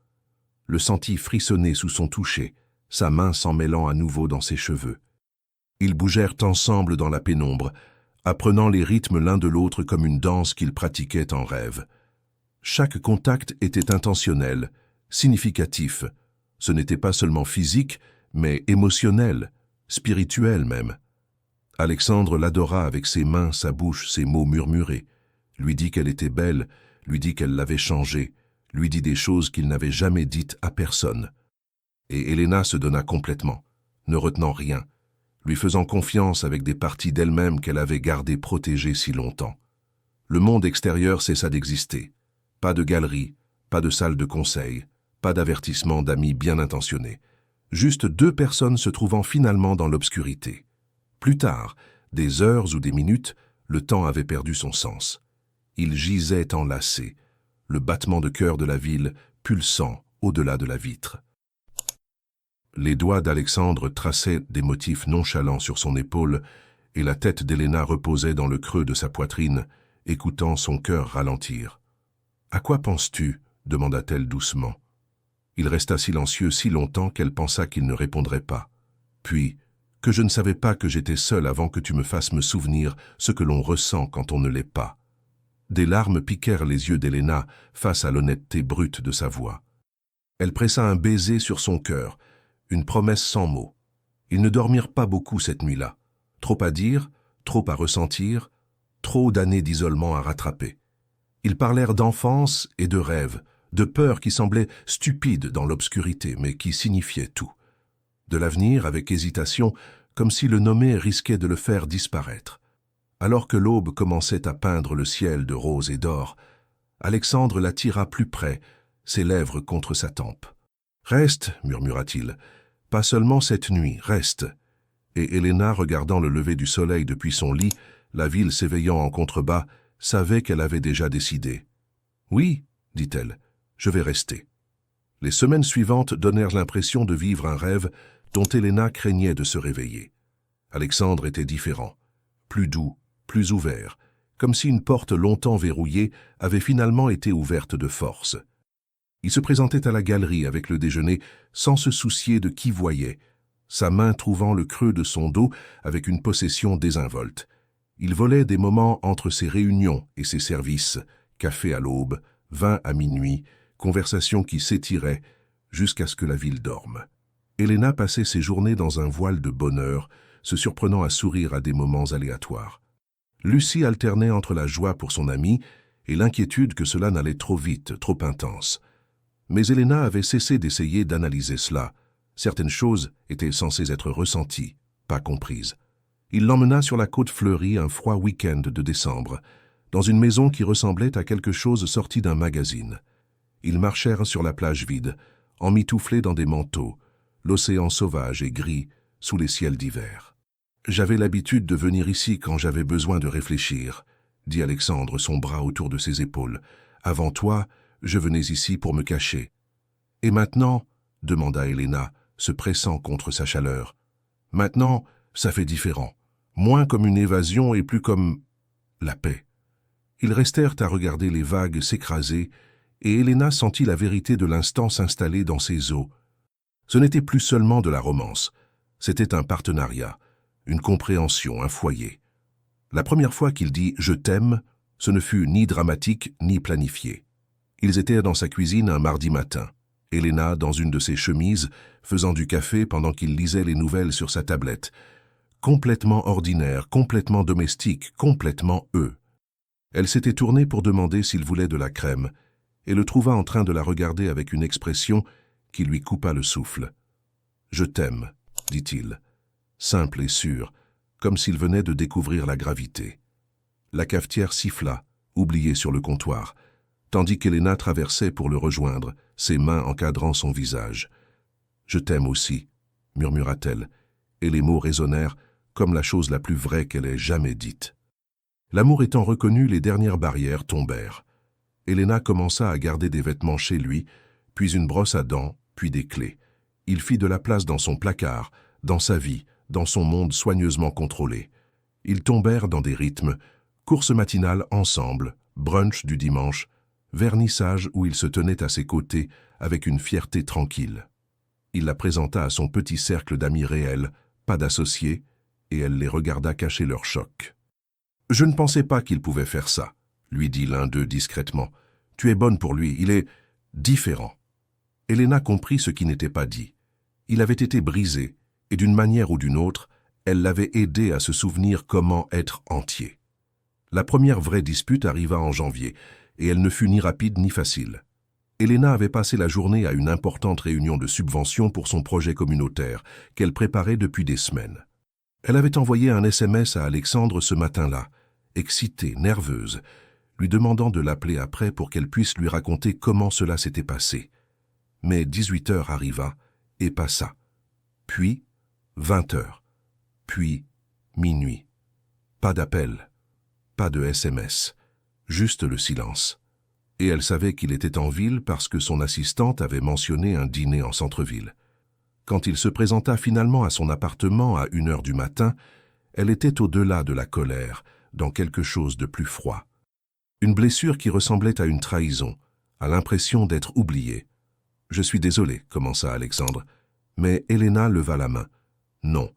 Le sentit frissonner sous son toucher, sa main s'en mêlant à nouveau dans ses cheveux. Ils bougèrent ensemble dans la pénombre, apprenant les rythmes l'un de l'autre comme une danse qu'ils pratiquaient en rêve. Chaque contact était intentionnel, significatif. Ce n'était pas seulement physique, mais émotionnel, spirituel même. Alexandre l'adora avec ses mains, sa bouche, ses mots murmurés, lui dit qu'elle était belle, lui dit qu'elle l'avait changé, lui dit des choses qu'il n'avait jamais dites à personne. Et Helena se donna complètement, ne retenant rien, lui faisant confiance avec des parties d'elle-même qu'elle avait gardées protégées si longtemps. Le monde extérieur cessa d'exister. Pas de galerie, pas de salle de conseil, pas d'avertissement d'amis bien intentionnés. Juste deux personnes se trouvant finalement dans l'obscurité. Plus tard, des heures ou des minutes, le temps avait perdu son sens. Ils gisaient enlacés, le battement de cœur de la ville pulsant au-delà de la vitre. Les doigts d'Alexandre traçaient des motifs nonchalants sur son épaule et la tête d'Helena reposait dans le creux de sa poitrine, écoutant son cœur ralentir. « À quoi penses-tu » demanda-t-elle doucement. Il resta silencieux si longtemps qu'elle pensa qu'il ne répondrait pas. Puis, que je ne savais pas que j'étais seul avant que tu me fasses me souvenir ce que l'on ressent quand on ne l'est pas. Des larmes piquèrent les yeux d'Helena face à l'honnêteté brute de sa voix. Elle pressa un baiser sur son cœur, une promesse sans mots. Ils ne dormirent pas beaucoup cette nuit-là. Trop à dire, trop à ressentir, trop d'années d'isolement à rattraper. Ils parlèrent d'enfance et de rêves, de peurs qui semblaient stupides dans l'obscurité, mais qui signifiaient tout. De l'avenir avec hésitation, comme si le nommer risquait de le faire disparaître. Alors que l'aube commençait à peindre le ciel de rose et d'or, Alexandre la tira plus près, ses lèvres contre sa tempe. « Reste, murmura-t-il, pas seulement cette nuit, reste. » Et Helena, regardant le lever du soleil depuis son lit, la ville s'éveillant en contrebas, savait qu'elle avait déjà décidé. « Oui, dit-elle, je vais rester. » Les semaines suivantes donnèrent l'impression de vivre un rêve dont Helena craignait de se réveiller. Alexandre était différent, plus doux, plus ouvert, comme si une porte longtemps verrouillée avait finalement été ouverte de force. Il se présentait à la galerie avec le déjeuner sans se soucier de qui voyait, sa main trouvant le creux de son dos avec une possession désinvolte. Il volait des moments entre ses réunions et ses services, café à l'aube, vin à minuit, conversation qui s'étirait jusqu'à ce que la ville dorme. Helena passait ses journées dans un voile de bonheur, se surprenant à sourire à des moments aléatoires. Lucie alternait entre la joie pour son amie et l'inquiétude que cela n'allait trop vite, trop intense. Mais Helena avait cessé d'essayer d'analyser cela. Certaines choses étaient censées être ressenties, pas comprises. Il l'emmena sur la côte fleurie un froid week-end de décembre, dans une maison qui ressemblait à quelque chose sorti d'un magazine. Ils marchèrent sur la plage vide, emmitouflés dans des manteaux, l'océan sauvage et gris sous les ciels d'hiver. « J'avais l'habitude de venir ici quand j'avais besoin de réfléchir, » dit Alexandre, son bras autour de ses épaules. « Avant toi, je venais ici pour me cacher. »« Et maintenant ?» demanda Helena, se pressant contre sa chaleur. « Maintenant, ça fait différent. Moins comme une évasion et plus comme la paix. » Ils restèrent à regarder les vagues s'écraser, et Helena sentit la vérité de l'instant s'installer dans ses os. Ce n'était plus seulement de la romance, c'était un partenariat, une compréhension, un foyer. La première fois qu'il dit « je t'aime », ce ne fut ni dramatique ni planifié. Ils étaient dans sa cuisine un mardi matin. Helena, dans une de ses chemises, faisant du café pendant qu'il lisait les nouvelles sur sa tablette. Complètement ordinaire, complètement domestique, complètement eux. Elle s'était tournée pour demander s'il voulait de la crème, et le trouva en train de la regarder avec une expression qui lui coupa le souffle. « Je t'aime », dit-il, simple et sûr, comme s'il venait de découvrir la gravité. La cafetière siffla, oubliée sur le comptoir, tandis qu'Helena traversait pour le rejoindre, ses mains encadrant son visage. « Je t'aime aussi », murmura-t-elle, et les mots résonnèrent comme la chose la plus vraie qu'elle ait jamais dite. L'amour étant reconnu, les dernières barrières tombèrent. Helena commença à garder des vêtements chez lui, puis une brosse à dents, puis des clés. Il fit de la place dans son placard, dans sa vie, dans son monde soigneusement contrôlé. Ils tombèrent dans des rythmes, course matinale ensemble, brunch du dimanche, vernissage où il se tenait à ses côtés avec une fierté tranquille. Il la présenta à son petit cercle d'amis réels, pas d'associés, et elle les regarda cacher leur choc. « Je ne pensais pas qu'il pouvait faire ça, » lui dit l'un d'eux discrètement. « Tu es bonne pour lui, il est différent. » Helena comprit ce qui n'était pas dit. Il avait été brisé, et d'une manière ou d'une autre, elle l'avait aidé à se souvenir comment être entier. La première vraie dispute arriva en janvier, et elle ne fut ni rapide ni facile. Helena avait passé la journée à une importante réunion de subvention pour son projet communautaire, qu'elle préparait depuis des semaines. Elle avait envoyé un SMS à Alexandre ce matin-là, excitée, nerveuse, lui demandant de l'appeler après pour qu'elle puisse lui raconter comment cela s'était passé. Mais 18 heures arriva et passa. Puis 20 heures. Puis minuit. Pas d'appel, pas de SMS, juste le silence. Et elle savait qu'il était en ville parce que son assistante avait mentionné un dîner en centre-ville. Quand il se présenta finalement à son appartement à 1 heure du matin, elle était au-delà de la colère, dans quelque chose de plus froid. Une blessure qui ressemblait à une trahison, à l'impression d'être oubliée. « Je suis désolé, » commença Alexandre, mais Helena leva la main. « Non,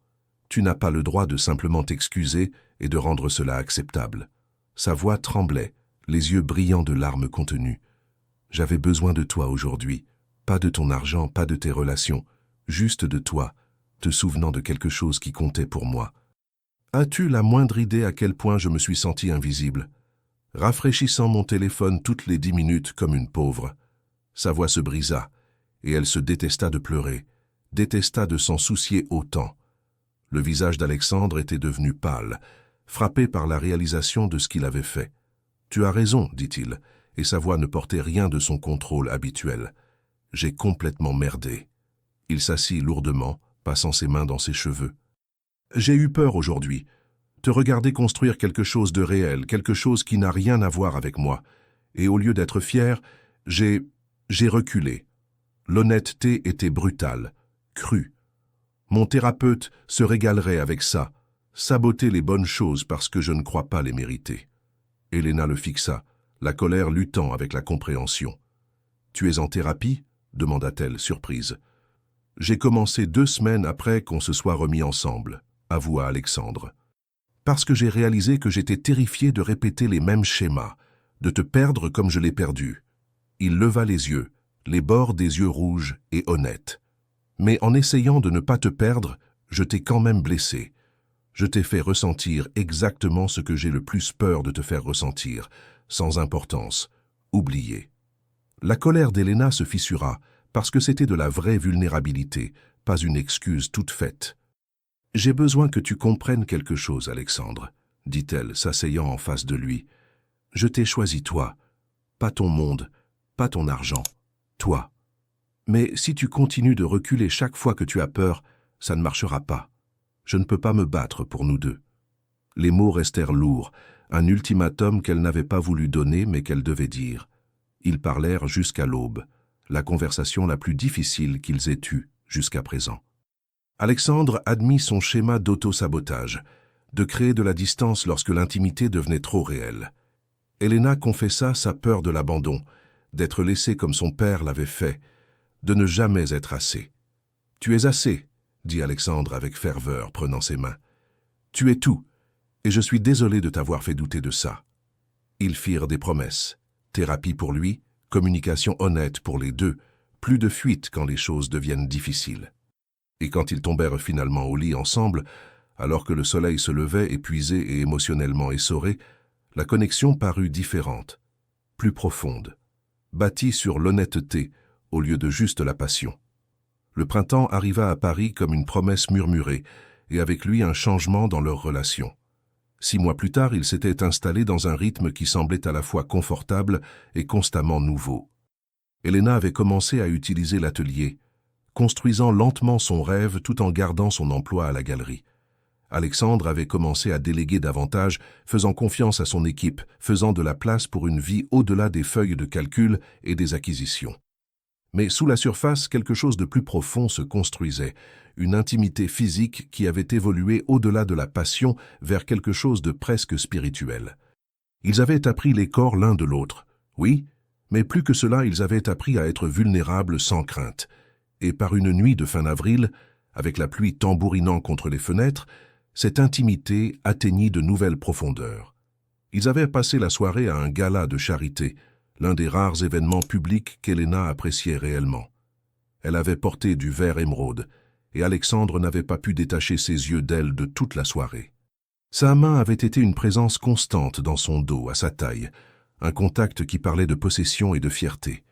tu n'as pas le droit de simplement t'excuser et de rendre cela acceptable. » Sa voix tremblait, les yeux brillants de larmes contenues. « J'avais besoin de toi aujourd'hui, pas de ton argent, pas de tes relations, juste de toi, te souvenant de quelque chose qui comptait pour moi. As-tu la moindre idée à quel point je me suis senti invisible, rafraîchissant mon téléphone toutes les 10 minutes comme une pauvre. » Sa voix se brisa, et elle se détesta de pleurer, détesta de s'en soucier autant. Le visage d'Alexandre était devenu pâle, frappé par la réalisation de ce qu'il avait fait. « Tu as raison, » dit-il, et sa voix ne portait rien de son contrôle habituel. « J'ai complètement merdé. » Il s'assit lourdement, passant ses mains dans ses cheveux. « J'ai eu peur aujourd'hui. Te regarder construire quelque chose de réel, quelque chose qui n'a rien à voir avec moi. Et au lieu d'être fier, j'ai reculé. L'honnêteté était brutale, crue. Mon thérapeute se régalerait avec ça, saboter les bonnes choses parce que je ne crois pas les mériter. » Helena le fixa, la colère luttant avec la compréhension. « Tu es en thérapie ?» demanda-t-elle, surprise. « J'ai commencé 2 semaines après qu'on se soit remis ensemble, » avoua Alexandre. « Parce que j'ai réalisé que j'étais terrifié de répéter les mêmes schémas, de te perdre comme je l'ai perdu. » Il leva les yeux, les bords des yeux rouges et honnêtes. « Mais en essayant de ne pas te perdre, je t'ai quand même blessé. Je t'ai fait ressentir exactement ce que j'ai le plus peur de te faire ressentir, sans importance, oublié. » La colère d'Helena se fissura, parce que c'était de la vraie vulnérabilité, pas une excuse toute faite. « J'ai besoin que tu comprennes quelque chose, Alexandre, » dit-elle, s'asseyant en face de lui. « Je t'ai choisi toi, pas ton monde, pas ton argent, toi. Mais si tu continues de reculer chaque fois que tu as peur, ça ne marchera pas. Je ne peux pas me battre pour nous deux. » Les mots restèrent lourds, un ultimatum qu'elle n'avait pas voulu donner mais qu'elle devait dire. Ils parlèrent jusqu'à l'aube, la conversation la plus difficile qu'ils aient eue jusqu'à présent. Alexandre admit son schéma d'auto-sabotage, de créer de la distance lorsque l'intimité devenait trop réelle. Elena confessa sa peur de l'abandon, d'être laissée comme son père l'avait fait, de ne jamais être assez. « Tu es assez », dit Alexandre avec ferveur, prenant ses mains. « Tu es tout, et je suis désolé de t'avoir fait douter de ça. » Ils firent des promesses. Thérapie pour lui, communication honnête pour les deux, plus de fuite quand les choses deviennent difficiles. Et quand ils tombèrent finalement au lit ensemble, alors que le soleil se levait épuisé et émotionnellement essoré, la connexion parut différente, plus profonde, bâtie sur l'honnêteté au lieu de juste la passion. Le printemps arriva à Paris comme une promesse murmurée, et avec lui un changement dans leur relation. 6 mois plus tard, ils s'étaient installés dans un rythme qui semblait à la fois confortable et constamment nouveau. Elena avait commencé à utiliser l'atelier, construisant lentement son rêve tout en gardant son emploi à la galerie. Alexandre avait commencé à déléguer davantage, faisant confiance à son équipe, faisant de la place pour une vie au-delà des feuilles de calcul et des acquisitions. Mais sous la surface, quelque chose de plus profond se construisait, une intimité physique qui avait évolué au-delà de la passion vers quelque chose de presque spirituel. Ils avaient appris les corps l'un de l'autre, oui, mais plus que cela, ils avaient appris à être vulnérables sans crainte. Et par une nuit de fin avril, avec la pluie tambourinant contre les fenêtres, cette intimité atteignit de nouvelles profondeurs. Ils avaient passé la soirée à un gala de charité, l'un des rares événements publics qu'Elena appréciait réellement. Elle avait porté du vert émeraude, et Alexandre n'avait pas pu détacher ses yeux d'elle de toute la soirée. Sa main avait été une présence constante dans son dos, à sa taille, un contact qui parlait de possession et de fierté.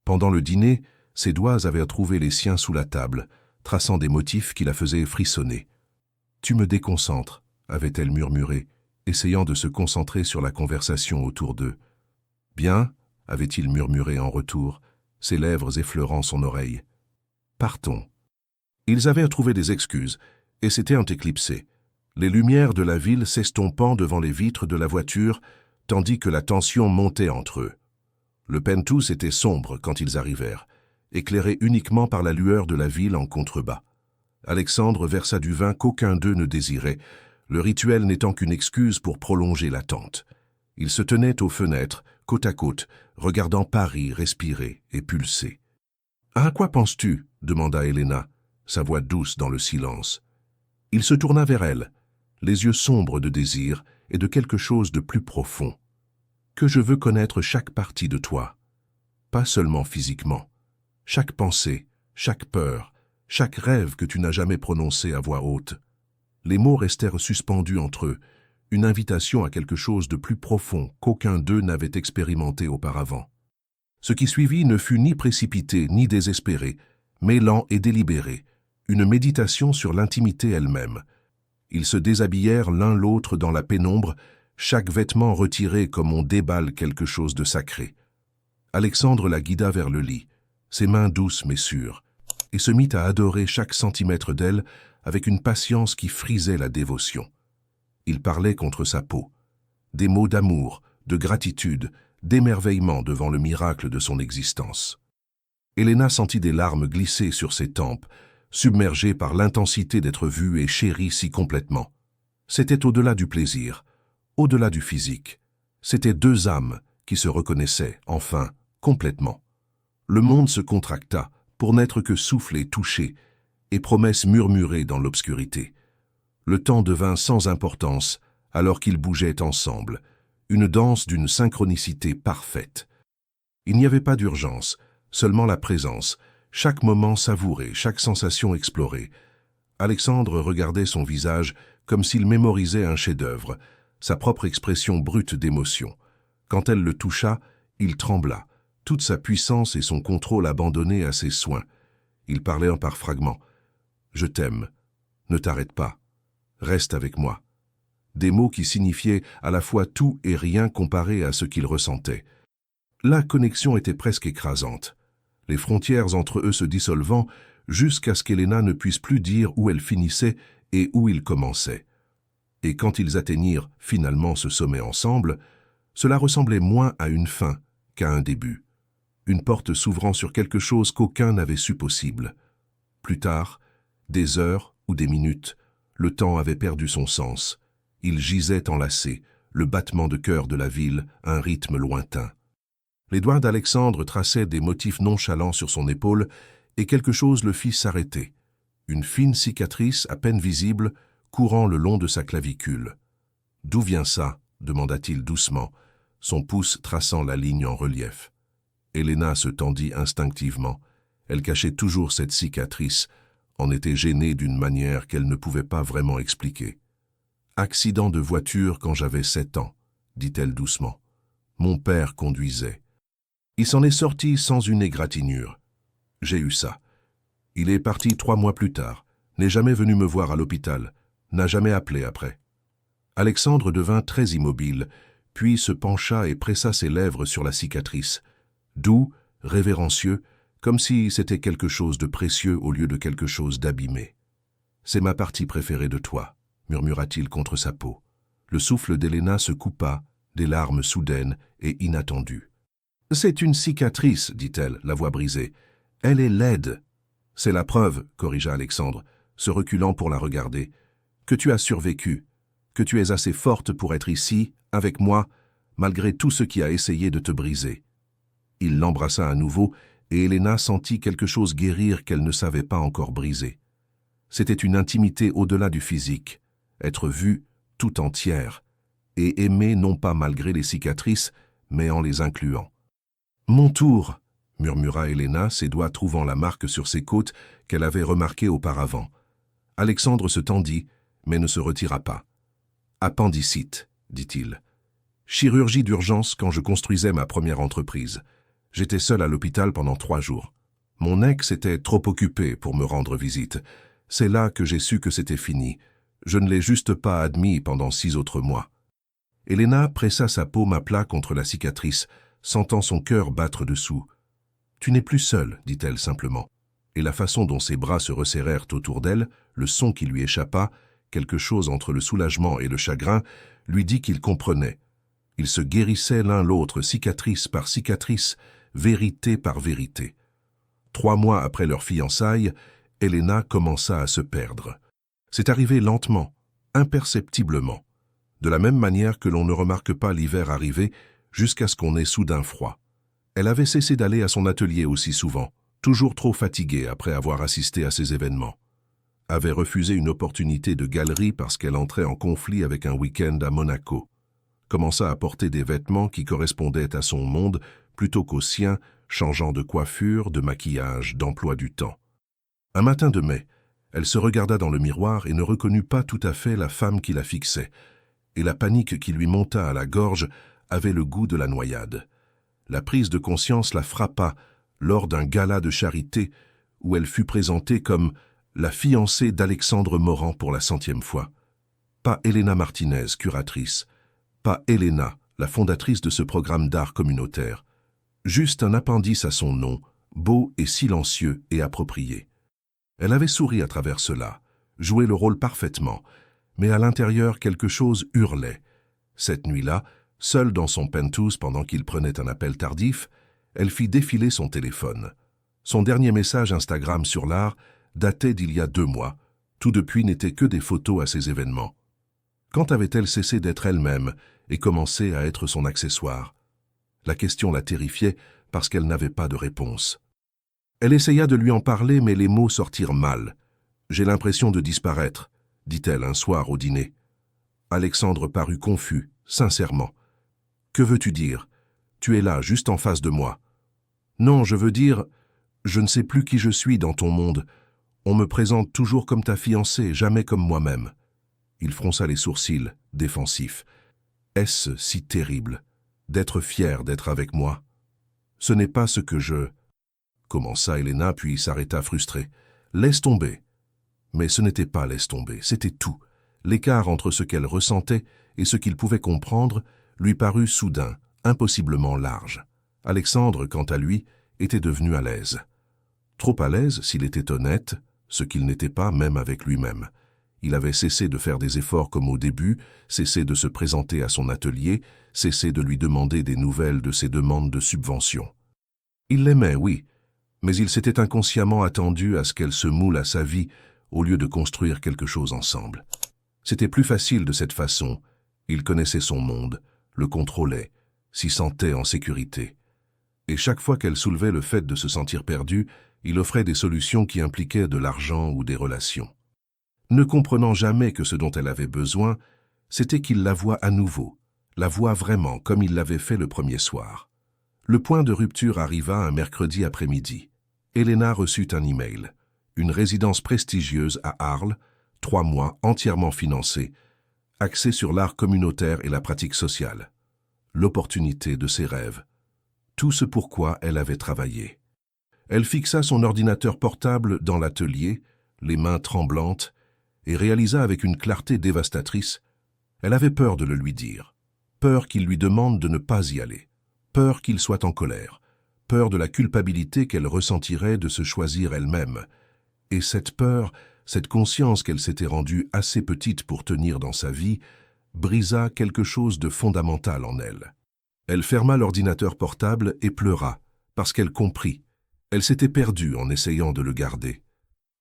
Pendant le dîner, ses doigts avaient trouvé les siens sous la table, traçant des motifs qui la faisaient frissonner. « Tu me déconcentres », avait-elle murmuré, essayant de se concentrer sur la conversation autour d'eux. « Bien », avait-il murmuré en retour, ses lèvres effleurant son oreille. « Partons. » Ils avaient trouvé des excuses, et s'étaient éclipsés, les lumières de la ville s'estompant devant les vitres de la voiture, tandis que la tension montait entre eux. Le penthouse était sombre quand ils arrivèrent, éclairé uniquement par la lueur de la ville en contrebas. Alexandre versa du vin qu'aucun d'eux ne désirait, le rituel n'étant qu'une excuse pour prolonger l'attente. Ils se tenaient aux fenêtres, côte à côte, regardant Paris respirer et pulser. « À quoi penses-tu » demanda Elena, sa voix douce dans le silence. Il se tourna vers elle, les yeux sombres de désir et de quelque chose de plus profond. « Que je veux connaître chaque partie de toi, pas seulement physiquement. Chaque pensée, chaque peur, chaque rêve que tu n'as jamais prononcé à voix haute. » Les mots restèrent suspendus entre eux, une invitation à quelque chose de plus profond qu'aucun d'eux n'avait expérimenté auparavant. Ce qui suivit ne fut ni précipité ni désespéré, mais lent et délibéré, une méditation sur l'intimité elle-même. Ils se déshabillèrent l'un l'autre dans la pénombre, chaque vêtement retiré comme on déballe quelque chose de sacré. Alexandre la guida vers le lit, ses mains douces mais sûres, et se mit à adorer chaque centimètre d'elle avec une patience qui frisait la dévotion. Il parlait contre sa peau, des mots d'amour, de gratitude, d'émerveillement devant le miracle de son existence. Elena sentit des larmes glisser sur ses tempes, submergée par l'intensité d'être vue et chérie si complètement. C'était au-delà du plaisir, au-delà du physique. C'étaient deux âmes qui se reconnaissaient, enfin, complètement. Le monde se contracta pour n'être que souffle et touché, et promesses murmurées dans l'obscurité. Le temps devint sans importance alors qu'ils bougeaient ensemble, une danse d'une synchronicité parfaite. Il n'y avait pas d'urgence, seulement la présence, chaque moment savouré, chaque sensation explorée. Alexandre regardait son visage comme s'il mémorisait un chef-d'œuvre, sa propre expression brute d'émotion. Quand elle le toucha, il trembla, toute sa puissance et son contrôle abandonnés à ses soins. Il parlait par fragments, Je t'aime. Ne t'arrête pas. Reste avec moi. Des mots qui signifiaient à la fois tout et rien comparé à ce qu'il ressentait. La connexion était presque écrasante, les frontières entre eux se dissolvant jusqu'à ce qu'Elena ne puisse plus dire où elle finissait et où il commençait. Et quand ils atteignirent finalement ce sommet ensemble, cela ressemblait moins à une fin qu'à un début. Une porte s'ouvrant sur quelque chose qu'aucun n'avait su possible. Plus tard, des heures ou des minutes, le temps avait perdu son sens. Ils gisaient enlacés, le battement de cœur de la ville, un rythme lointain. Les doigts d'Alexandre traçaient des motifs nonchalants sur son épaule et quelque chose le fit s'arrêter. Une fine cicatrice, à peine visible, courant le long de sa clavicule. « D'où vient ça ?» demanda-t-il doucement, son pouce traçant la ligne en relief. Elena se tendit instinctivement. Elle cachait toujours cette cicatrice, en était gênée d'une manière qu'elle ne pouvait pas vraiment expliquer. « Accident de voiture quand j'avais 7 ans, dit-elle doucement. Mon père conduisait. Il s'en est sorti sans une égratignure. J'ai eu ça. Il est parti 3 mois plus tard, n'est jamais venu me voir à l'hôpital, n'a jamais appelé après. » Alexandre devint très immobile, puis se pencha et pressa ses lèvres sur la cicatrice, doux, révérencieux, comme si c'était quelque chose de précieux au lieu de quelque chose d'abîmé. « C'est ma partie préférée de toi, » murmura-t-il contre sa peau. Le souffle d'Elena se coupa, des larmes soudaines et inattendues. « C'est une cicatrice, dit-elle, la voix brisée. Elle est laide. »« C'est la preuve, » corrigea Alexandre, se reculant pour la regarder, « que tu as survécu, que tu es assez forte pour être ici, avec moi, malgré tout ce qui a essayé de te briser. » Il l'embrassa à nouveau, et Elena sentit quelque chose guérir qu'elle ne savait pas encore briser. C'était une intimité au-delà du physique, être vue tout entière, et aimer non pas malgré les cicatrices, mais en les incluant. « Mon tour !» murmura Elena, ses doigts trouvant la marque sur ses côtes qu'elle avait remarquée auparavant. Alexandre se tendit, mais ne se retira pas. « Appendicite, dit-il. Chirurgie d'urgence quand je construisais ma première entreprise. J'étais seul à l'hôpital pendant 3 jours. Mon ex était trop occupé pour me rendre visite. C'est là que j'ai su que c'était fini. Je ne l'ai juste pas admis pendant 6 autres mois. » Elena pressa sa paume à plat contre la cicatrice, sentant son cœur battre dessous. « Tu n'es plus seule, dit-elle simplement. » Et la façon dont ses bras se resserrèrent autour d'elle, le son qui lui échappa, quelque chose entre le soulagement et le chagrin, lui dit qu'il comprenait. Ils se guérissaient l'un l'autre, cicatrice par cicatrice, vérité par vérité. 3 mois après leur fiançailles, Elena commença à se perdre. C'est arrivé lentement, imperceptiblement, de la même manière que l'on ne remarque pas l'hiver arriver jusqu'à ce qu'on ait soudain froid. Elle avait cessé d'aller à son atelier aussi souvent, toujours trop fatiguée après avoir assisté à ces événements. Avait refusé une opportunité de galerie parce qu'elle entrait en conflit avec un week-end à Monaco. Commença à porter des vêtements qui correspondaient à son monde plutôt qu'au sien, changeant de coiffure, de maquillage, d'emploi du temps. Un matin de mai, elle se regarda dans le miroir et ne reconnut pas tout à fait la femme qui la fixait, et la panique qui lui monta à la gorge avait le goût de la noyade. La prise de conscience la frappa lors d'un gala de charité où elle fut présentée comme la fiancée d'Alexandre Morand pour la 100e fois. Pas Elena Martinez, curatrice, pas Elena, la fondatrice de ce programme d'art communautaire. Juste un appendice à son nom, beau et silencieux et approprié. Elle avait souri à travers cela, joué le rôle parfaitement, mais à l'intérieur quelque chose hurlait. Cette nuit-là, seule dans son penthouse pendant qu'il prenait un appel tardif, elle fit défiler son téléphone. Son dernier message Instagram sur l'art datait d'il y a 2 mois. Tout depuis n'était que des photos à ces événements. Quand avait-elle cessé d'être elle-même et commencé à être son accessoire? La question la terrifiait parce qu'elle n'avait pas de réponse. Elle essaya de lui en parler, mais les mots sortirent mal. « J'ai l'impression de disparaître », dit-elle un soir au dîner. Alexandre parut confus, sincèrement. « Que veux-tu dire? Tu es là, juste en face de moi. »« Non, je veux dire, je ne sais plus qui je suis dans ton monde. On me présente toujours comme ta fiancée, jamais comme moi-même. » Il fronça les sourcils, défensif. « Est-ce si terrible d'être fier d'être avec moi? Ce n'est pas ce que je... » commença Elena, puis s'arrêta frustrée. « Laisse tomber. » Mais ce n'était pas laisse tomber, c'était tout. L'écart entre ce qu'elle ressentait et ce qu'il pouvait comprendre lui parut soudain, impossiblement large. Alexandre, quant à lui, était devenu à l'aise. Trop à l'aise s'il était honnête, ce qu'il n'était pas même avec lui-même. Il avait cessé de faire des efforts comme au début, cessé de se présenter à son atelier, cessé de lui demander des nouvelles de ses demandes de subvention. Il l'aimait, oui, mais il s'était inconsciemment attendu à ce qu'elle se moule à sa vie au lieu de construire quelque chose ensemble. C'était plus facile de cette façon. Il connaissait son monde, le contrôlait, s'y sentait en sécurité. Et chaque fois qu'elle soulevait le fait de se sentir perdue, il offrait des solutions qui impliquaient de l'argent ou des relations. Ne comprenant jamais que ce dont elle avait besoin, c'était qu'il la voie à nouveau, la voie vraiment comme il l'avait fait le premier soir. Le point de rupture arriva un mercredi après-midi. Elena reçut un email. Une résidence prestigieuse à Arles, 3 mois entièrement financée, axée sur l'art communautaire et la pratique sociale. L'opportunité de ses rêves. Tout ce pourquoi elle avait travaillé. Elle fixa son ordinateur portable dans l'atelier, les mains tremblantes, et réalisa avec une clarté dévastatrice. Elle avait peur de le lui dire. Peur qu'il lui demande de ne pas y aller. Peur qu'il soit en colère. Peur de la culpabilité qu'elle ressentirait de se choisir elle-même. Et cette peur, cette conscience qu'elle s'était rendue assez petite pour tenir dans sa vie, brisa quelque chose de fondamental en elle. Elle ferma l'ordinateur portable et pleura, parce qu'elle comprit. Elle s'était perdue en essayant de le garder.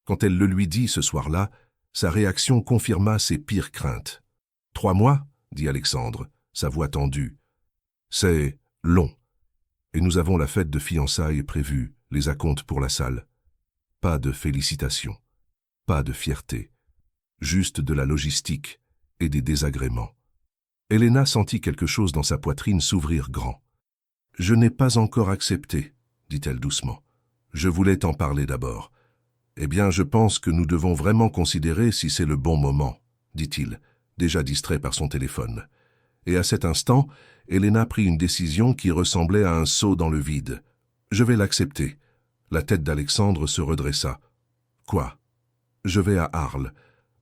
Quand elle le lui dit ce soir-là, sa réaction confirma ses pires craintes. « 3 mois ?» dit Alexandre, sa voix tendue. « C'est long. Et nous avons la fête de fiançailles prévue, les acomptes pour la salle. Pas de félicitations, pas de fierté, juste de la logistique et des désagréments. » Elena sentit quelque chose dans sa poitrine s'ouvrir grand. « Je n'ai pas encore accepté, » dit-elle doucement. « Je voulais t'en parler d'abord. »« Eh bien, je pense que nous devons vraiment considérer si c'est le bon moment, » dit-il, déjà distrait par son téléphone. Et à cet instant, Elena prit une décision qui ressemblait à un saut dans le vide. « Je vais l'accepter. » La tête d'Alexandre se redressa. « Quoi ? » ?»« Je vais à Arles,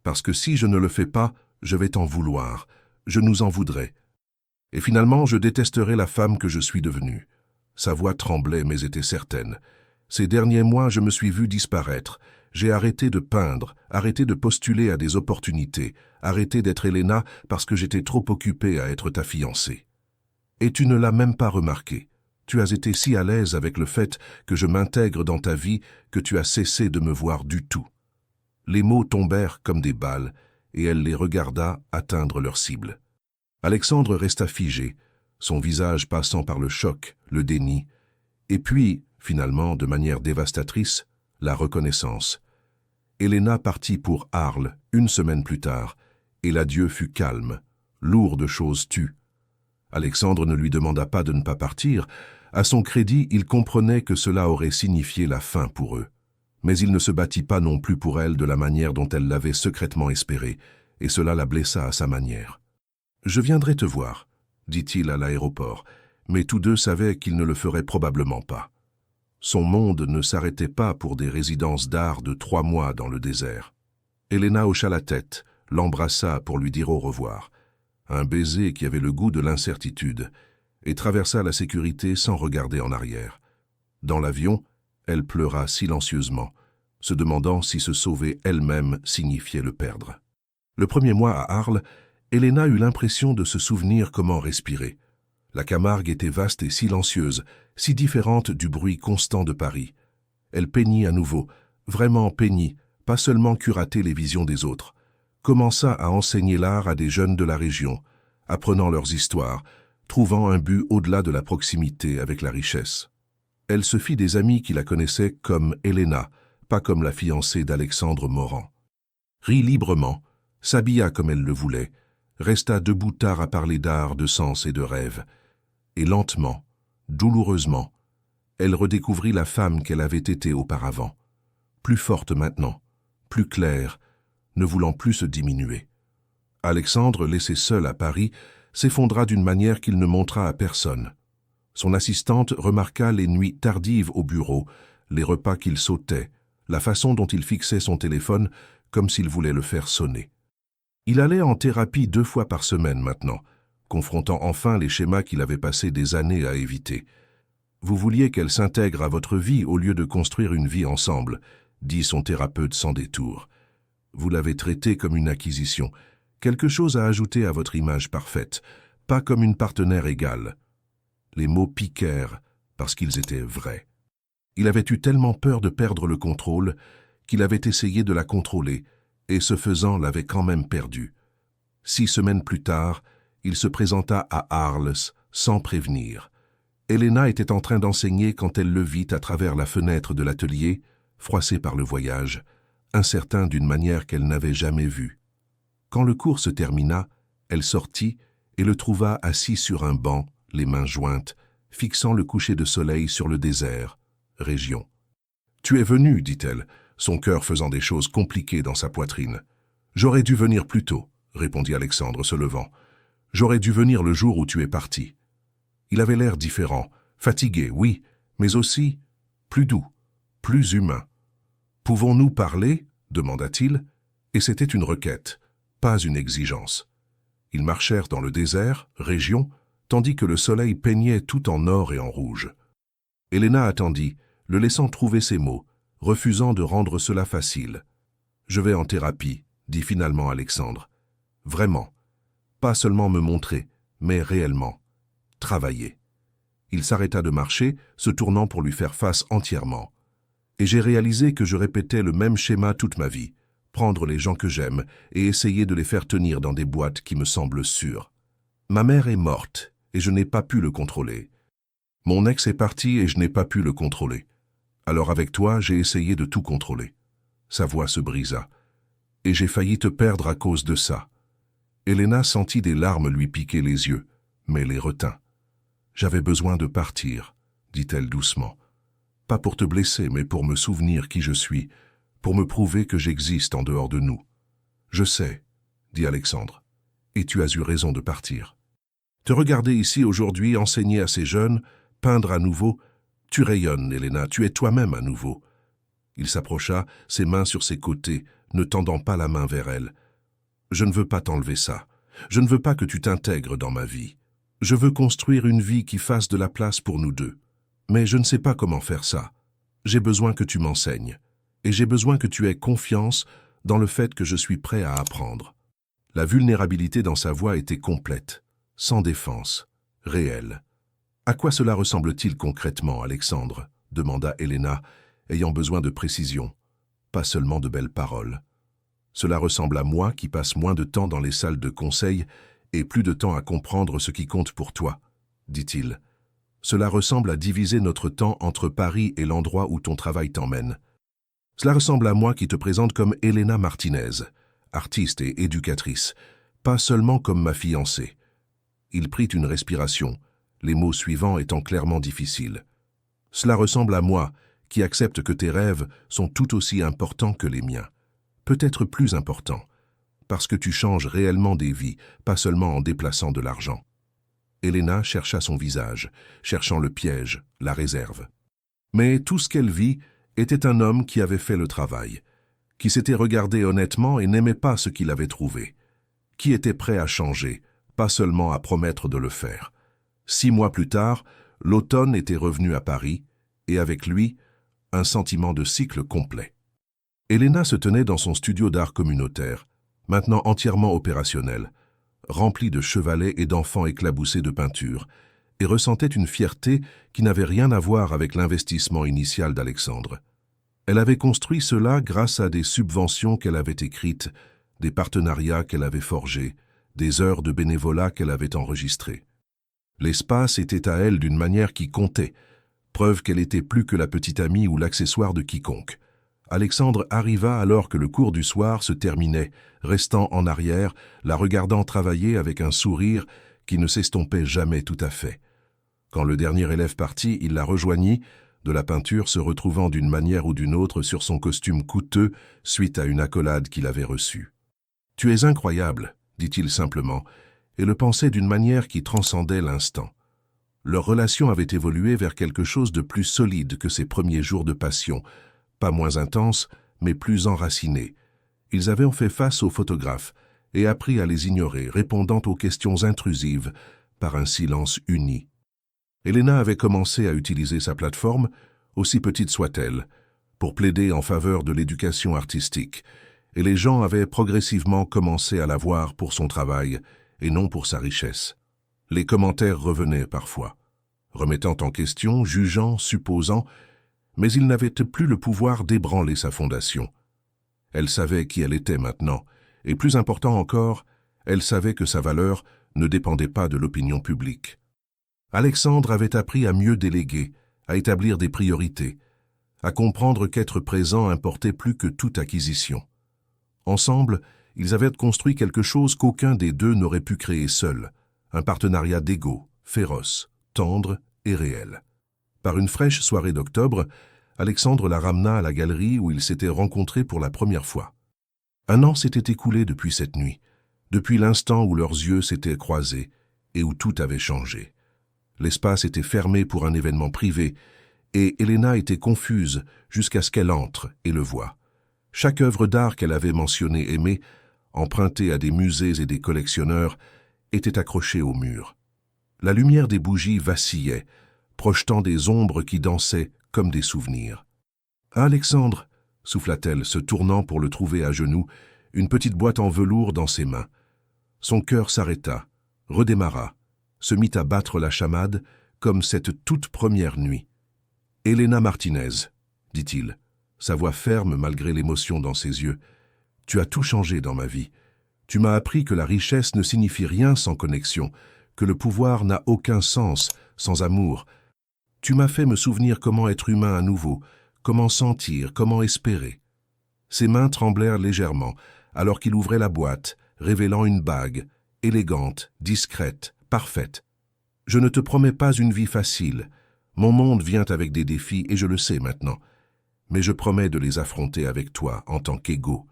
parce que si je ne le fais pas, je vais t'en vouloir. Je nous en voudrais. Et finalement, je détesterai la femme que je suis devenue. » Sa voix tremblait, mais était certaine. Ces derniers mois, je me suis vu disparaître. J'ai arrêté de peindre, arrêté de postuler à des opportunités, arrêté d'être Elena parce que j'étais trop occupé à être ta fiancée. Et tu ne l'as même pas remarqué. Tu as été si à l'aise avec le fait que je m'intègre dans ta vie que tu as cessé de me voir du tout. Les mots tombèrent comme des balles, et elle les regarda atteindre leur cible. Alexandre resta figé, son visage passant par le choc, le déni, et puis, finalement, de manière dévastatrice, la reconnaissance. Elena partit pour Arles 1 semaine plus tard, et l'adieu fut calme, lourd de choses tues. Alexandre ne lui demanda pas de ne pas partir. À son crédit, il comprenait que cela aurait signifié la fin pour eux. Mais il ne se battit pas non plus pour elle de la manière dont elle l'avait secrètement espéré, et cela la blessa à sa manière. « Je viendrai te voir », dit-il à l'aéroport, mais tous deux savaient qu'il ne le ferait probablement pas. Son monde ne s'arrêtait pas pour des résidences d'art de 3 mois dans le désert. Elena hocha la tête, l'embrassa pour lui dire au revoir. Un baiser qui avait le goût de l'incertitude, et traversa la sécurité sans regarder en arrière. Dans l'avion, elle pleura silencieusement, se demandant si se sauver elle-même signifiait le perdre. Le premier mois à Arles, Elena eut l'impression de se souvenir comment respirer. La Camargue était vaste et silencieuse, si différente du bruit constant de Paris. Elle peignit à nouveau, vraiment peignit, pas seulement curater les visions des autres. Commença à enseigner l'art à des jeunes de la région, apprenant leurs histoires, trouvant un but au-delà de la proximité avec la richesse. Elle se fit des amis qui la connaissaient comme Elena, pas comme la fiancée d'Alexandre Morand. Rit librement, s'habilla comme elle le voulait, resta debout tard à parler d'art, de sens et de rêve. Et lentement, douloureusement, elle redécouvrit la femme qu'elle avait été auparavant, plus forte maintenant, plus claire, ne voulant plus se diminuer. Alexandre, laissé seul à Paris, s'effondra d'une manière qu'il ne montra à personne. Son assistante remarqua les nuits tardives au bureau, les repas qu'il sautait, la façon dont il fixait son téléphone, comme s'il voulait le faire sonner. Il allait en thérapie 2 fois par semaine maintenant, confrontant enfin les schémas qu'il avait passé des années à éviter. Vous vouliez qu'elle s'intègre à votre vie au lieu de construire une vie ensemble, dit son thérapeute sans détour. Vous l'avez traitée comme une acquisition, quelque chose à ajouter à votre image parfaite, pas comme une partenaire égale. Les mots piquèrent parce qu'ils étaient vrais. Il avait eu tellement peur de perdre le contrôle qu'il avait essayé de la contrôler et ce faisant l'avait quand même perdue. 6 semaines plus tard, il se présenta à Arles sans prévenir. Elena était en train d'enseigner quand elle le vit à travers la fenêtre de l'atelier, froissé par le voyage, incertain d'une manière qu'elle n'avait jamais vue. Quand le cours se termina, elle sortit et le trouva assis sur un banc, les mains jointes, fixant le coucher de soleil sur le désert, région. « Tu es venu, dit-elle, son cœur faisant des choses compliquées dans sa poitrine. « J'aurais dû venir plus tôt, répondit Alexandre se levant. « J'aurais dû venir le jour où tu es parti. » Il avait l'air différent, fatigué, oui, mais aussi plus doux, plus humain. « Pouvons-nous parler ?» demanda-t-il, et c'était une requête, pas une exigence. Ils marchèrent dans le désert, région, tandis que le soleil peignait tout en or et en rouge. Elena attendit, le laissant trouver ses mots, refusant de rendre cela facile. « Je vais en thérapie, » dit finalement Alexandre. « Vraiment. Pas seulement me montrer, mais réellement. Travailler. » Il s'arrêta de marcher, se tournant pour lui faire face entièrement. « Et j'ai réalisé que je répétais le même schéma toute ma vie, prendre les gens que j'aime et essayer de les faire tenir dans des boîtes qui me semblent sûres. Ma mère est morte et je n'ai pas pu le contrôler. Mon ex est parti et je n'ai pas pu le contrôler. Alors avec toi, j'ai essayé de tout contrôler. » Sa voix se brisa. « Et j'ai failli te perdre à cause de ça. » Elena sentit des larmes lui piquer les yeux, mais les retint. « J'avais besoin de partir, » dit-elle doucement. « Pas pour te blesser, mais pour me souvenir qui je suis, pour me prouver que j'existe en dehors de nous. »« Je sais, » dit Alexandre, « et tu as eu raison de partir. Te regarder ici aujourd'hui, enseigner à ces jeunes, peindre à nouveau, tu rayonnes, Elena, tu es toi-même à nouveau. » Il s'approcha, ses mains sur ses côtés, ne tendant pas la main vers elle. « Je ne veux pas t'enlever ça. Je ne veux pas que tu t'intègres dans ma vie. Je veux construire une vie qui fasse de la place pour nous deux. Mais je ne sais pas comment faire ça. J'ai besoin que tu m'enseignes. Et j'ai besoin que tu aies confiance dans le fait que je suis prêt à apprendre. » La vulnérabilité dans sa voix était complète, sans défense, réelle. « À quoi cela ressemble-t-il concrètement, Alexandre ?» demanda Elena, ayant besoin de précision, pas seulement de belles paroles. « Cela ressemble à moi qui passe moins de temps dans les salles de conseil et plus de temps à comprendre ce qui compte pour toi, » dit-il. « Cela ressemble à diviser notre temps entre Paris et l'endroit où ton travail t'emmène. Cela ressemble à moi qui te présente comme Elena Martinez, artiste et éducatrice, pas seulement comme ma fiancée. » Il prit une respiration, les mots suivants étant clairement difficiles. « Cela ressemble à moi qui accepte que tes rêves sont tout aussi importants que les miens, peut-être plus importants, parce que tu changes réellement des vies, pas seulement en déplaçant de l'argent. » Elena chercha son visage, cherchant le piège, la réserve. Mais tout ce qu'elle vit était un homme qui avait fait le travail, qui s'était regardé honnêtement et n'aimait pas ce qu'il avait trouvé, qui était prêt à changer, pas seulement à promettre de le faire. 6 mois plus tard, l'automne était revenu à Paris, et avec lui, un sentiment de cycle complet. Elena se tenait dans son studio d'art communautaire, maintenant entièrement opérationnel, rempli de chevalets et d'enfants éclaboussés de peinture, et ressentait une fierté qui n'avait rien à voir avec l'investissement initial d'Alexandre. Elle avait construit cela grâce à des subventions qu'elle avait écrites, des partenariats qu'elle avait forgés, des heures de bénévolat qu'elle avait enregistrées. L'espace était à elle d'une manière qui comptait, preuve qu'elle était plus que la petite amie ou l'accessoire de quiconque. Alexandre arriva alors que le cours du soir se terminait, restant en arrière, la regardant travailler avec un sourire qui ne s'estompait jamais tout à fait. Quand le dernier élève partit, il la rejoignit, de la peinture se retrouvant d'une manière ou d'une autre sur son costume coûteux suite à une accolade qu'il avait reçue. « Tu es incroyable », dit-il simplement, et le pensait d'une manière qui transcendait l'instant. Leur relation avait évolué vers quelque chose de plus solide que ses premiers jours de passion, pas moins intense, mais plus enraciné, Ils avaient fait face aux photographes et appris à les ignorer, répondant aux questions intrusives par un silence uni. Elena avait commencé à utiliser sa plateforme, aussi petite soit-elle, pour plaider en faveur de l'éducation artistique, et les gens avaient progressivement commencé à la voir pour son travail et non pour sa richesse. Les commentaires revenaient parfois, remettant en question, jugeant, supposant, mais ils n'avaient plus le pouvoir d'ébranler sa fondation. Elle savait qui elle était maintenant, et plus important encore, elle savait que sa valeur ne dépendait pas de l'opinion publique. Alexandre avait appris à mieux déléguer, à établir des priorités, à comprendre qu'être présent importait plus que toute acquisition. Ensemble, ils avaient construit quelque chose qu'aucun des deux n'aurait pu créer seul, un partenariat d'égaux, féroce, tendre et réel. Par une fraîche soirée d'octobre, Alexandre la ramena à la galerie où ils s'étaient rencontrés pour la première fois. Un an s'était écoulé depuis cette nuit, depuis l'instant où leurs yeux s'étaient croisés et où tout avait changé. L'espace était fermé pour un événement privé, et Elena était confuse jusqu'à ce qu'elle entre et le voie. Chaque œuvre d'art qu'elle avait mentionnée aimée, empruntée à des musées et des collectionneurs, était accrochée au mur. La lumière des bougies vacillait, projetant des ombres qui dansaient comme des souvenirs. « Alexandre !» souffla-t-elle, se tournant pour le trouver à genoux, une petite boîte en velours dans ses mains. Son cœur s'arrêta, redémarra, se mit à battre la chamade comme cette toute première nuit. « Elena Martinez », dit-il, sa voix ferme malgré l'émotion dans ses yeux. « Tu as tout changé dans ma vie. Tu m'as appris que la richesse ne signifie rien sans connexion, que le pouvoir n'a aucun sens sans amour. Tu m'as fait me souvenir comment être humain à nouveau, comment sentir, comment espérer. » Ses mains tremblèrent légèrement, alors qu'il ouvrait la boîte, révélant une bague, élégante, discrète, parfaite. « Je ne te promets pas une vie facile. Mon monde vient avec des défis et je le sais maintenant. Mais je promets de les affronter avec toi en tant qu'égaux.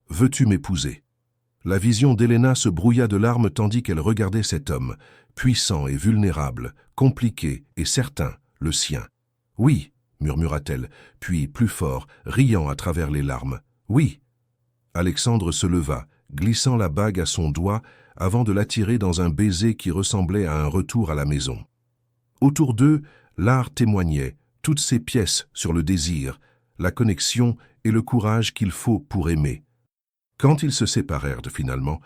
Veux-tu m'épouser ?» La vision d'Elena se brouilla de larmes tandis qu'elle regardait cet homme, puissant et vulnérable, compliqué et certain, le sien. « Oui !» murmura-t-elle, puis plus fort, riant à travers les larmes. « Oui !» Alexandre se leva, glissant la bague à son doigt avant de l'attirer dans un baiser qui ressemblait à un retour à la maison. Autour d'eux, l'art témoignait, toutes ses pièces sur le désir, la connexion et le courage qu'il faut pour aimer. Quand ils se séparèrent finalement,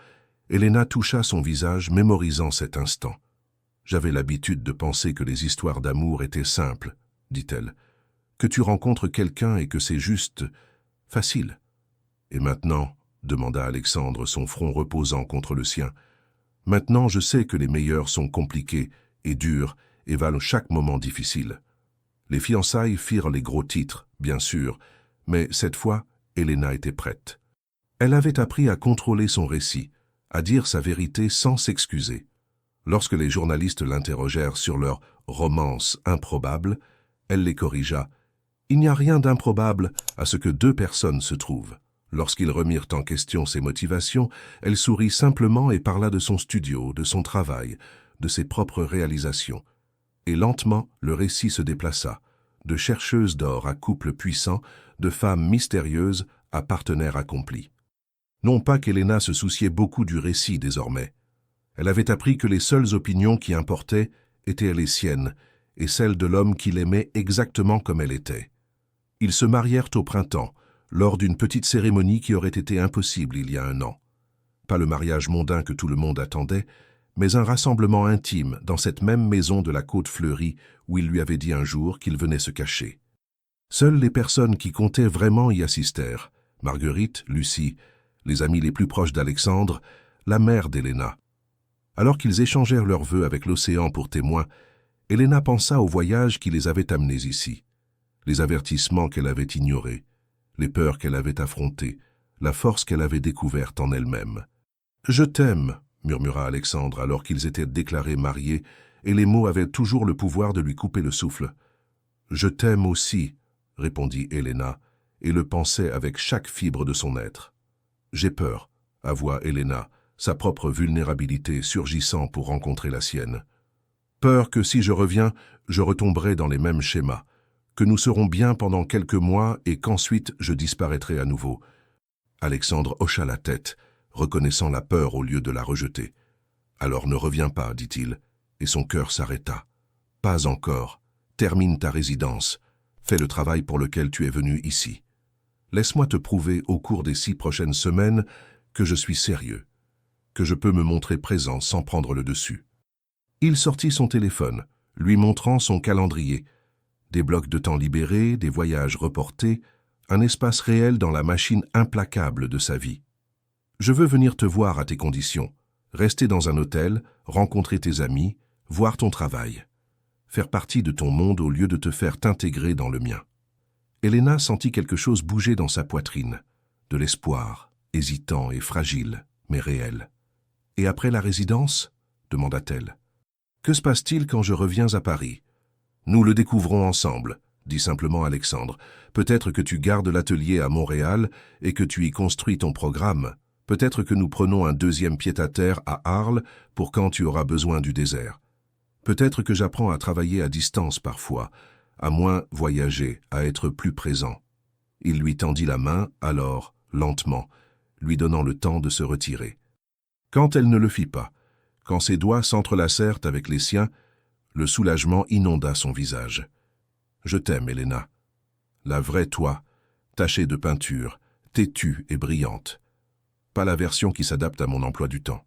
Elena toucha son visage, mémorisant cet instant. « J'avais l'habitude de penser que les histoires d'amour étaient simples, » dit-elle. « Que tu rencontres quelqu'un et que c'est juste facile. » « Et maintenant, » demanda Alexandre, son front reposant contre le sien, « maintenant je sais que les meilleurs sont compliqués et durs et valent chaque moment difficile. » Les fiançailles firent les gros titres, bien sûr, mais cette fois, Elena était prête. Elle avait appris à contrôler son récit, à dire sa vérité sans s'excuser. Lorsque les journalistes l'interrogèrent sur leur romance improbable, elle les corrigea. « Il n'y a rien d'improbable à ce que deux personnes se trouvent. » Lorsqu'ils remirent en question ses motivations, elle sourit simplement et parla de son studio, de son travail, de ses propres réalisations. Et lentement, le récit se déplaça, de chercheuse d'or à couple puissant, de femme mystérieuse à partenaire accompli. Non pas qu'Elena se souciait beaucoup du récit désormais. Elle avait appris que les seules opinions qui importaient étaient les siennes et celles de l'homme qu'il aimait exactement comme elle était. Ils se marièrent au printemps, lors d'une petite cérémonie qui aurait été impossible il y a un an. Pas le mariage mondain que tout le monde attendait, mais un rassemblement intime dans cette même maison de la Côte Fleurie où il lui avait dit un jour qu'il venait se cacher. Seules les personnes qui comptaient vraiment y assistèrent, Marguerite, Lucie, les amis les plus proches d'Alexandre, la mère d'Elena. Alors qu'ils échangèrent leurs vœux avec l'océan pour témoin, Elena pensa au voyage qui les avait amenés ici, les avertissements qu'elle avait ignorés, les peurs qu'elle avait affrontées, la force qu'elle avait découverte en elle-même. « Je t'aime », murmura Alexandre alors qu'ils étaient déclarés mariés, et les mots avaient toujours le pouvoir de lui couper le souffle. « Je t'aime aussi », répondit Elena, et le pensait avec chaque fibre de son être. « J'ai peur », avoua Elena, sa propre vulnérabilité surgissant pour rencontrer la sienne. « Peur que si je reviens, je retomberai dans les mêmes schémas, que nous serons bien pendant quelques mois et qu'ensuite je disparaîtrai à nouveau. » Alexandre hocha la tête, reconnaissant la peur au lieu de la rejeter. « Alors ne reviens pas, dit-il, et son cœur s'arrêta. « Pas encore. Termine ta résidence. Fais le travail pour lequel tu es venu ici. Laisse-moi te prouver au cours des 6 prochaines semaines que je suis sérieux, que je peux me montrer présent sans prendre le dessus. » Il sortit son téléphone, lui montrant son calendrier. Des blocs de temps libérés, des voyages reportés, un espace réel dans la machine implacable de sa vie. « Je veux venir te voir à tes conditions. Rester dans un hôtel, rencontrer tes amis, voir ton travail. Faire partie de ton monde au lieu de te faire t'intégrer dans le mien. » Elena sentit quelque chose bouger dans sa poitrine, de l'espoir, hésitant et fragile, mais réel. « Et après la résidence ?» demanda-t-elle. « Que se passe-t-il quand je reviens à Paris ? » « Nous le découvrons ensemble, » dit simplement Alexandre. « Peut-être que tu gardes l'atelier à Montréal et que tu y construis ton programme. Peut-être que nous prenons un 2e pied-à-terre à Arles pour quand tu auras besoin du désert. Peut-être que j'apprends à travailler à distance parfois, à moins voyager, à être plus présent. » Il lui tendit la main, alors, lentement, lui donnant le temps de se retirer. Quand elle ne le fit pas, quand ses doigts s'entrelacèrent avec les siens, le soulagement inonda son visage. « Je t'aime, Elena. La vraie toi, tachée de peinture, têtue et brillante. Pas la version qui s'adapte à mon emploi du temps. »«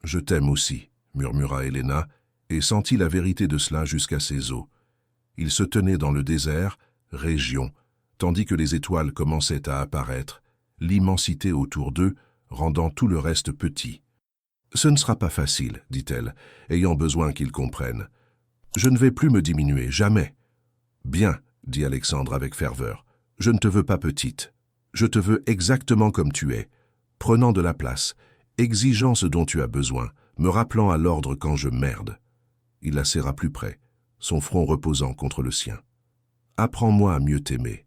Je t'aime aussi, » murmura Elena, et sentit la vérité de cela jusqu'à ses os. Il se tenait dans le désert, région, tandis que les étoiles commençaient à apparaître, l'immensité autour d'eux, rendant tout le reste petit. « Ce ne sera pas facile, dit-elle, ayant besoin qu'il comprenne. Je ne vais plus me diminuer, jamais. »« Bien, » dit Alexandre avec ferveur. « Je ne te veux pas petite. Je te veux exactement comme tu es, prenant de la place, exigeant ce dont tu as besoin, me rappelant à l'ordre quand je merde. » Il la serra plus près, son front reposant contre le sien. « Apprends-moi à mieux t'aimer.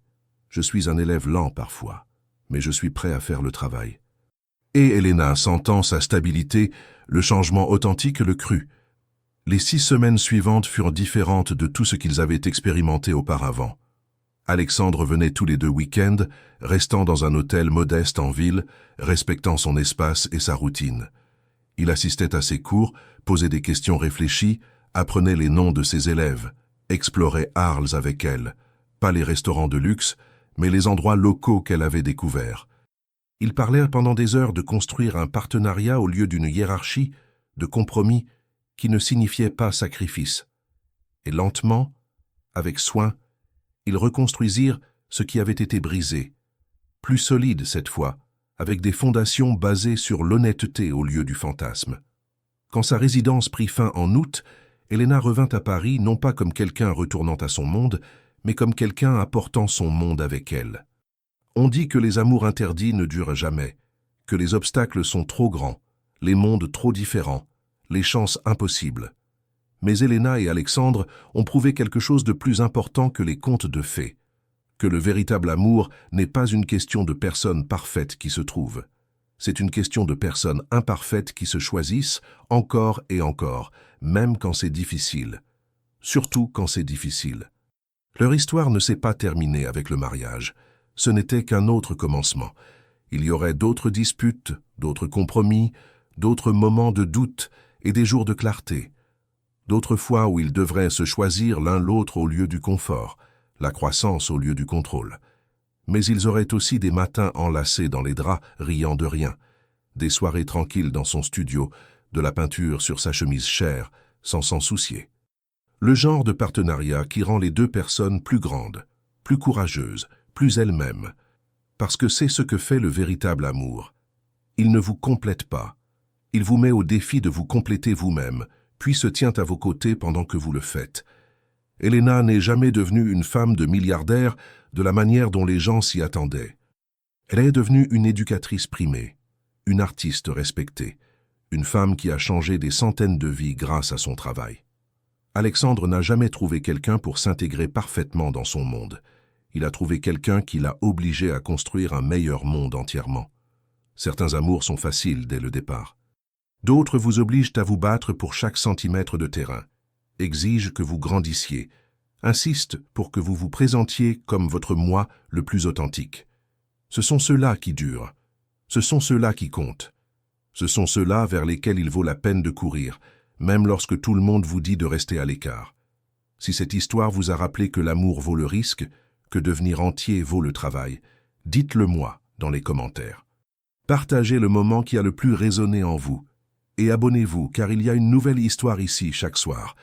Je suis un élève lent parfois, mais je suis prêt à faire le travail. » Et Elena, sentant sa stabilité, le changement authentique le crut. Les 6 semaines suivantes furent différentes de tout ce qu'ils avaient expérimenté auparavant. Alexandre venait tous les 2 week-ends, restant dans un hôtel modeste en ville, respectant son espace et sa routine. Il assistait à ses cours, posait des questions réfléchies, apprenait les noms de ses élèves, explorait Arles avec elle, pas les restaurants de luxe, mais les endroits locaux qu'elle avait découverts. Il parlait pendant des heures de construire un partenariat au lieu d'une hiérarchie, de compromis, qui ne signifiait pas sacrifice. Et lentement, avec soin, ils reconstruisirent ce qui avait été brisé, plus solide cette fois, avec des fondations basées sur l'honnêteté au lieu du fantasme. Quand sa résidence prit fin en août, Elena revint à Paris non pas comme quelqu'un retournant à son monde, mais comme quelqu'un apportant son monde avec elle. On dit que les amours interdits ne durent jamais, que les obstacles sont trop grands, les mondes trop différents, les chances impossibles. Mais Elena et Alexandre ont prouvé quelque chose de plus important que les contes de fées, que le véritable amour n'est pas une question de personnes parfaites qui se trouvent. C'est une question de personnes imparfaites qui se choisissent encore et encore, même quand c'est difficile. Surtout quand c'est difficile. Leur histoire ne s'est pas terminée avec le mariage. Ce n'était qu'un autre commencement. Il y aurait d'autres disputes, d'autres compromis, d'autres moments de doute et des jours de clarté. D'autres fois où ils devraient se choisir l'un l'autre au lieu du confort, la croissance au lieu du contrôle. Mais ils auraient aussi des matins enlacés dans les draps, riant de rien, des soirées tranquilles dans son studio, de la peinture sur sa chemise chère, sans s'en soucier. Le genre de partenariat qui rend les 2 personnes plus grandes, plus courageuses, plus elles-mêmes, parce que c'est ce que fait le véritable amour. Il ne vous complète pas. Il vous met au défi de vous compléter vous-même, puis se tient à vos côtés pendant que vous le faites. Elena n'est jamais devenue une femme de milliardaire de la manière dont les gens s'y attendaient. Elle est devenue une éducatrice primée, une artiste respectée, une femme qui a changé des centaines de vies grâce à son travail. Alexandre n'a jamais trouvé quelqu'un pour s'intégrer parfaitement dans son monde. Il a trouvé quelqu'un qui l'a obligé à construire un meilleur monde entièrement. Certains amours sont faciles dès le départ. D'autres vous obligent à vous battre pour chaque centimètre de terrain, exigent que vous grandissiez, insistent pour que vous vous présentiez comme votre moi le plus authentique. Ce sont ceux-là qui durent, Ce sont ceux-là qui comptent. Ce sont ceux-là vers lesquels il vaut la peine de courir, même lorsque tout le monde vous dit de rester à l'écart. Si cette histoire vous a rappelé que l'amour vaut le risque, que devenir entier vaut le travail, dites-le moi dans les commentaires. Partagez le moment qui a le plus résonné en vous. Et abonnez-vous, car il y a une nouvelle histoire ici chaque soir.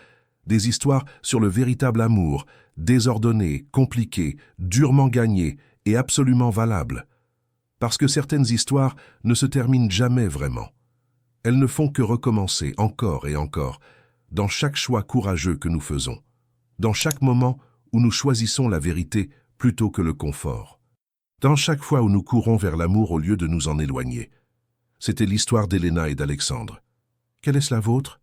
Des histoires sur le véritable amour, désordonné, compliqué, durement gagné et absolument valable. Parce que certaines histoires ne se terminent jamais vraiment. Elles ne font que recommencer encore et encore, dans chaque choix courageux que nous faisons, dans chaque moment où nous choisissons la vérité plutôt que le confort, dans chaque fois où nous courons vers l'amour au lieu de nous en éloigner. C'était l'histoire d'Elena et d'Alexandre. Quelle est la vôtre?